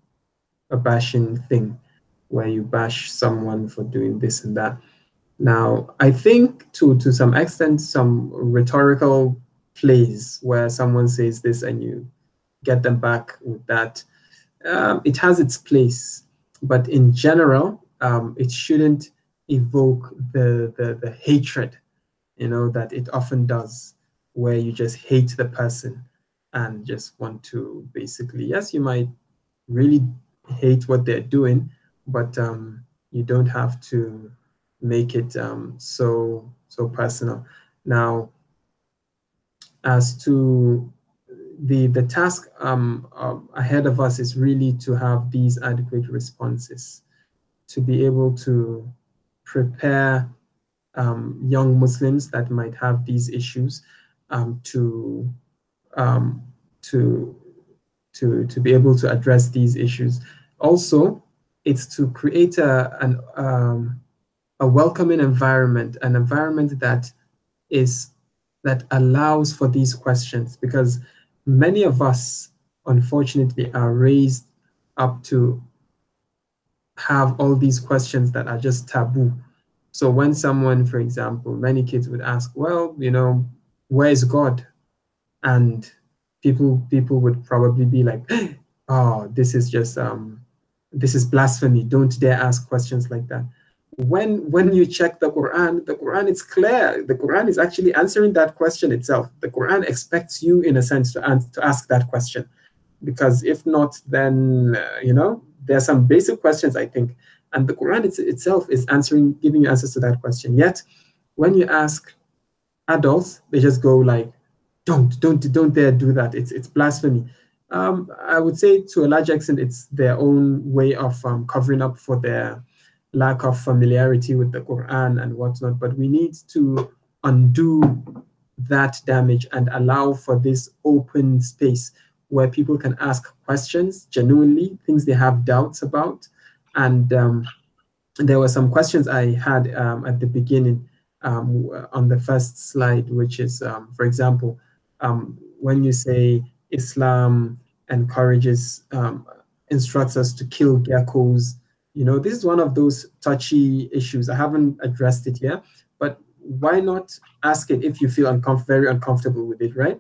thing where you bash someone for doing this and that. Now, I think to some extent, some rhetorical plays where someone says this and you get them back with that, it has its place. But in general, it shouldn't evoke the hatred, you know, that it often does, where you just hate the person and just want to basically, yes, you might really hate what they're doing, but you don't have to make it so personal. Now, as to the task ahead of us is really to have these adequate responses, to be able to prepare young Muslims that might have these issues to be able to address these issues. Also, it's to create a welcoming environment, an environment that allows for these questions, because many of us, unfortunately, are raised up to have all these questions that are just taboo. So when someone, for example, many kids would ask, well, you know, where is God? And people would probably be like, oh, this is just this is blasphemy. Don't dare ask questions like that. When you check the Quran is clear. The Quran is actually answering that question itself. The Quran expects you, in a sense, to ask that question, because if not, then you know, there are some basic questions, I think, and the Quran itself is giving you answers to that question. Yet, when you ask adults, they just go like, don't dare do that. It's blasphemy. I would say to a large extent, it's their own way of covering up for their lack of familiarity with the Quran and whatnot. But we need to undo that damage and allow for this open space where people can ask questions genuinely, things they have doubts about. And there were some questions I had at the beginning on the first slide, which is, for example, when you say Islam encourages, instructs us to kill geckos, you know, this is one of those touchy issues. I haven't addressed it yet, but why not ask it if you feel very uncomfortable with it, right?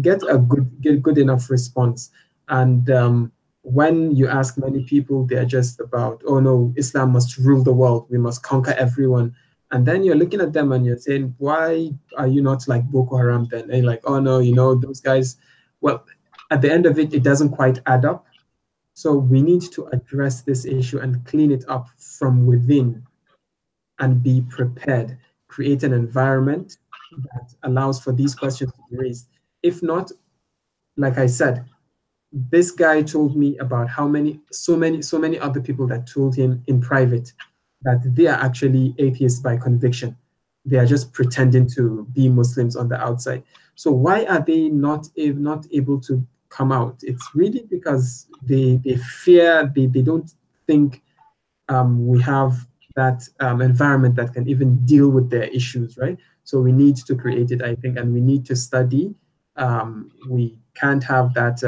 Get a good enough response. And when you ask many people, they're just about, oh no, Islam must rule the world. We must conquer everyone. And then you're looking at them and you're saying, why are you not like Boko Haram then? And you're like, oh no, you know, those guys. Well, at the end of it, it doesn't quite add up. So we need to address this issue and clean it up from within and be prepared, create an environment that allows for these questions to be raised. If not, like I said, this guy told me about so many other people that told him in private that they are actually atheists by conviction. They are just pretending to be Muslims on the outside. So why are they not able to come out? It's really because they fear, they don't think we have that environment that can even deal with their issues, right? So we need to create it, I think, and we need to study. We can't have that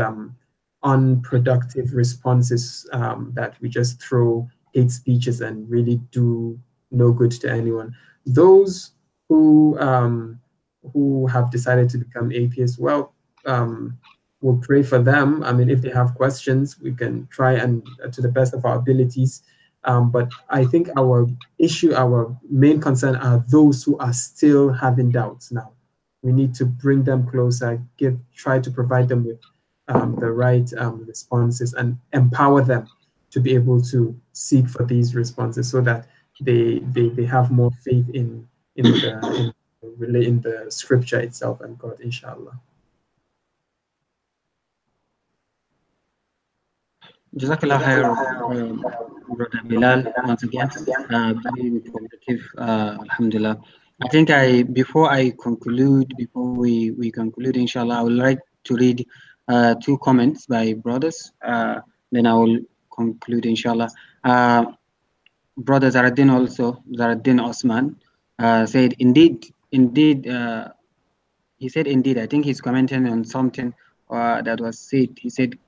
unproductive responses that we just throw hate speeches and really do no good to anyone. Those who have decided to become atheists, well, we'll pray for them. I mean, if they have questions, we can try and to the best of our abilities. But I think our main concern are those who are still having doubts now. We need to bring them closer, try to provide them with the right responses and empower them to be able to seek for these responses so that they have more faith in the scripture itself and God, inshallah. Jazakallah khair, Brother Bilal, once again. Very informative, alhamdulillah. I think before we conclude, inshallah, I would like to read 2 comments by brothers. Then I will conclude, inshallah. Brother Zaraddin Osman said, indeed, he said, indeed, I think he's commenting on something that was said. He said,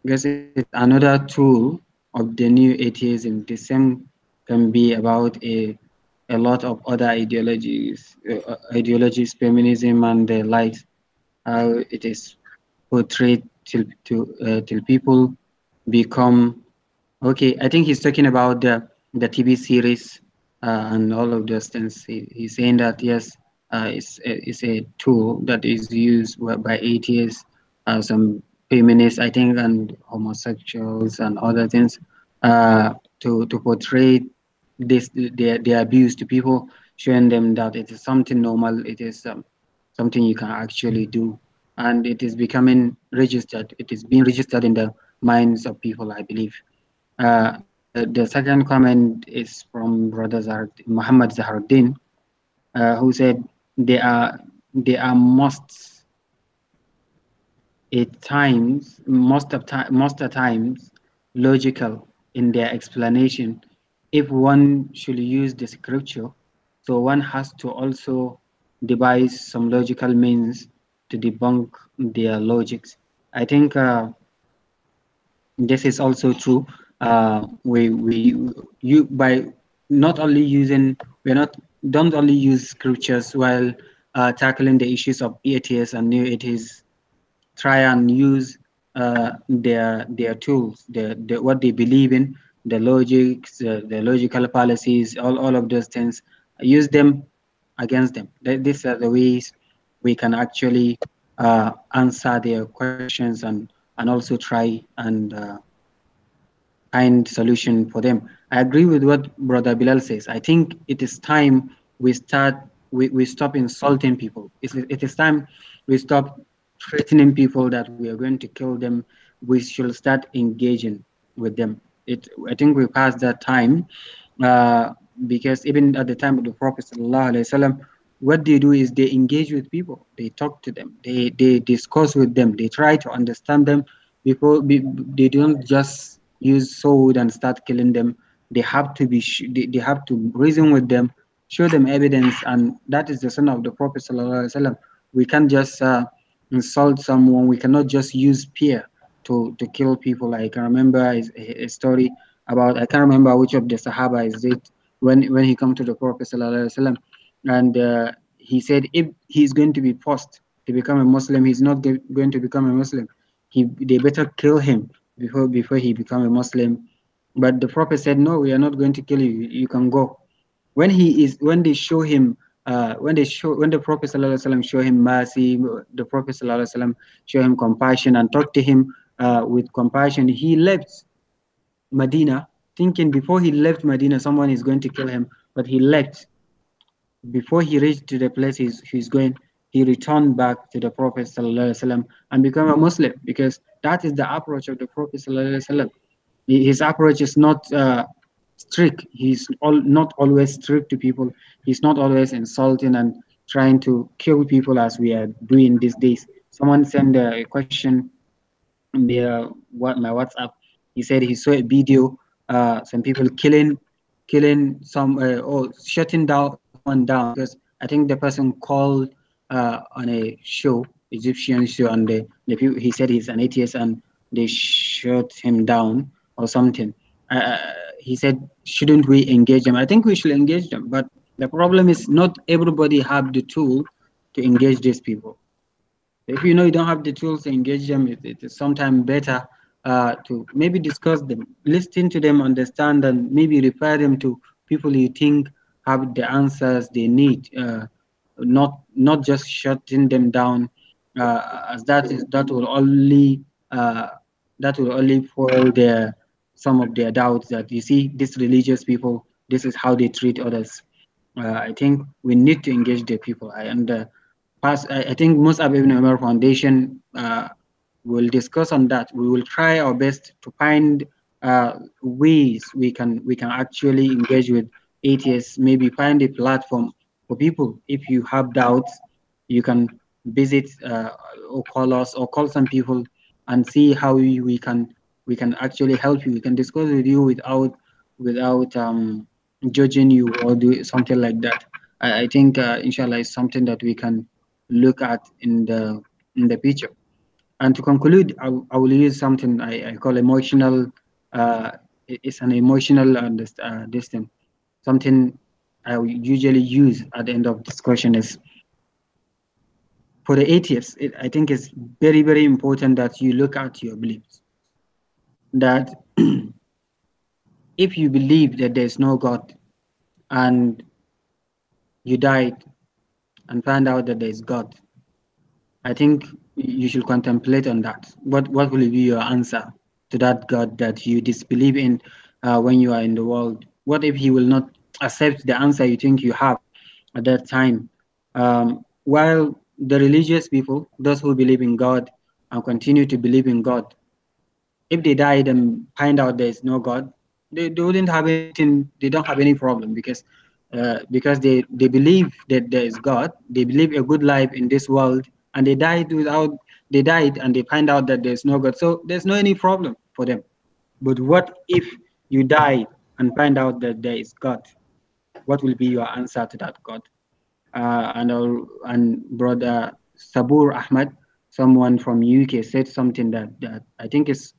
guess it's another tool of the new atheism. The same can be about a lot of other ideologies, feminism and the likes. How it is portrayed till people become okay. I think he's talking about the TV series and all of those things. He's saying that yes, it's a tool that is used by atheists, some feminists, I think, and homosexuals and other things to portray the abuse to people, showing them that it is something normal, it is something you can actually do, and it is becoming registered. It is being registered in the minds of people, I believe. The second comment is from Brother Muhammad Zaharuddin, who said they are most of the times logical in their explanation. If one should use the scripture, so one has to also devise some logical means to debunk their logics. I think this is also true. you by not only using don't only use scriptures while tackling the issues of atheists and new atheists. Try and use their tools, what they believe in, the logics, the logical fallacies, all of those things. Use them against them. These are the ways we can actually answer their questions and also try and find solution for them. I agree with what Brother Bilal says. I think it is time we stop insulting people. It is time we stop threatening people that we are going to kill them. We should start engaging with them. I think we passed that time uh, because even at the time of the Prophet ﷺ, what they do is they engage with people, they talk to them, they discuss with them, they try to understand them before they don't just use sword and start killing them. They have to they have to reason with them, show them evidence, and that is the son of the Prophet ﷺ. We can't just insult someone. We cannot just use fear to kill people. I can remember a story about, I can't remember which of the Sahaba is it, when he come to the Prophet ﷺ, and he said if he's going to be forced to become a Muslim, he's not going to become a Muslim. They better kill him before he become a Muslim. But the Prophet said, no, we are not going to kill you. You can go. When they show him when the Prophet ﷺ show him mercy, the Prophet ﷺ show him compassion and talk to him with compassion, he left Medina thinking before he left Medina someone is going to kill him, but he left. Before he reached to the place he's going, he returned back to the Prophet ﷺ and become a Muslim, because that is the approach of the Prophet ﷺ. His approach is not strict. He's not always strict to people. He's not always insulting and trying to kill people as we are doing these days. Someone sent a question in my WhatsApp. He said he saw a video, some people killing some or shutting down someone down because I think the person called on a show, Egyptian show, and the people, he said he's an atheist and they shut him down or something. He said, shouldn't we engage them? I think we should engage them, but the problem is not everybody have the tool to engage these people. If you know you don't have the tools to engage them, it is sometimes better to maybe discuss them, listen to them, understand, and maybe refer them to people you think have the answers they need. Not just shutting them down, as that will only foil some of their doubts that you see these religious people. This is how they treat others. I think we need to engage the people. I think Mus'ab Ibn Umar Foundation will discuss on that. We will try our best to find ways we can actually engage with atheists. Maybe find a platform for people. If you have doubts, you can visit or call us or call some people and see how we can actually help you. We can discuss with you without judging you or do something like that. I think inshallah is something that we can look at in the future. And to conclude, I will use something I call emotional. It's an emotional distance. Something I usually use at the end of discussion is for the atheists. I think it's very, very important that you look at your beliefs. That if you believe that there's no God and you died and found out that there's God, I think you should contemplate on that. What will be your answer to that God that you disbelieve in when you are in the world? What if he will not accept the answer you think you have at that time? While the religious people, those who believe in God and continue to believe in God, if they died and find out there is no God, they wouldn't have anything. They don't have any problem because they believe that there is God. They believe a good life in this world, and they died and they find out that there's no God. So there's no any problem for them. But what if you die and find out that there is God? What will be your answer to that God? And brother Sabur Ahmad, someone from UK, said something that I think is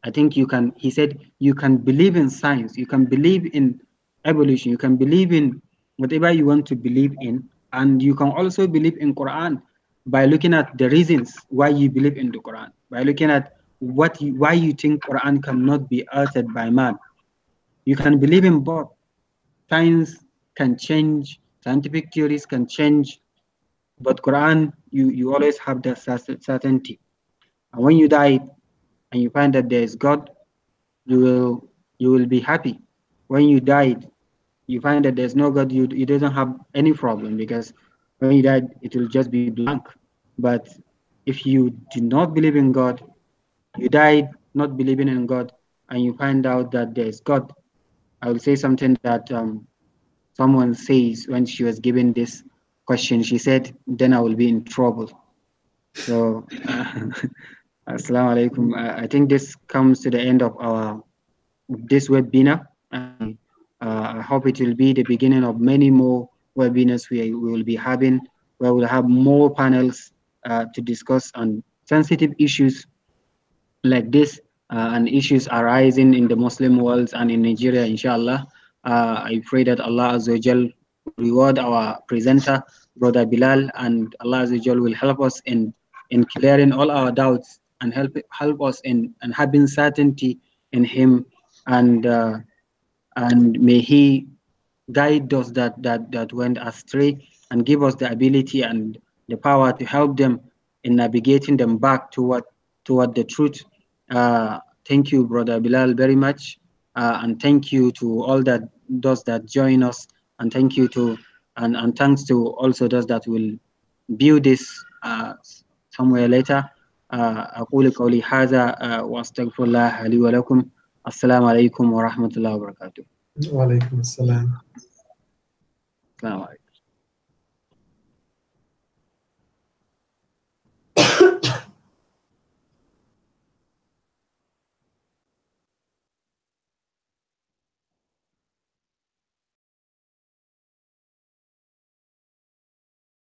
I think you can, he said, you can believe in science, you can believe in evolution, you can believe in whatever you want to believe in, and you can also believe in Quran by looking at the reasons why you believe in the Quran, by looking at why you think Quran cannot be altered by man. You can believe in both. Science can change, scientific theories can change, but Quran, you always have that certainty. And when you die and you find that there is God, you will be happy. When you died, you find that there's no God, you doesn't have any problem, because when you died, it will just be blank. But if you do not believe in God, you died not believing in God, and you find out that there's God. I will say something that someone says when she was given this question. She said, then I will be in trouble. So, Assalamu alaikum. I think this comes to the end of this webinar. I hope it will be the beginning of many more webinars we will be having, where we'll have more panels to discuss on sensitive issues like this and issues arising in the Muslim world and in Nigeria, inshallah. I pray that Allah Azza wa Jal will reward our presenter, Brother Bilal, and Allah Azza wa Jal will help us in clearing all our doubts and help us in having certainty in him, and may he guide those that went astray, and give us the ability and the power to help them in navigating them back toward the truth. Thank you, Brother Bilal, very much, and thank you to all those that join us, and thank you to and thanks to also those that will view this somewhere later. أقول قولي هذا وأستغفر الله لي ولكم. السلام عليكم ورحمة الله وبركاته. وعليكم السلام. السلام عليكم.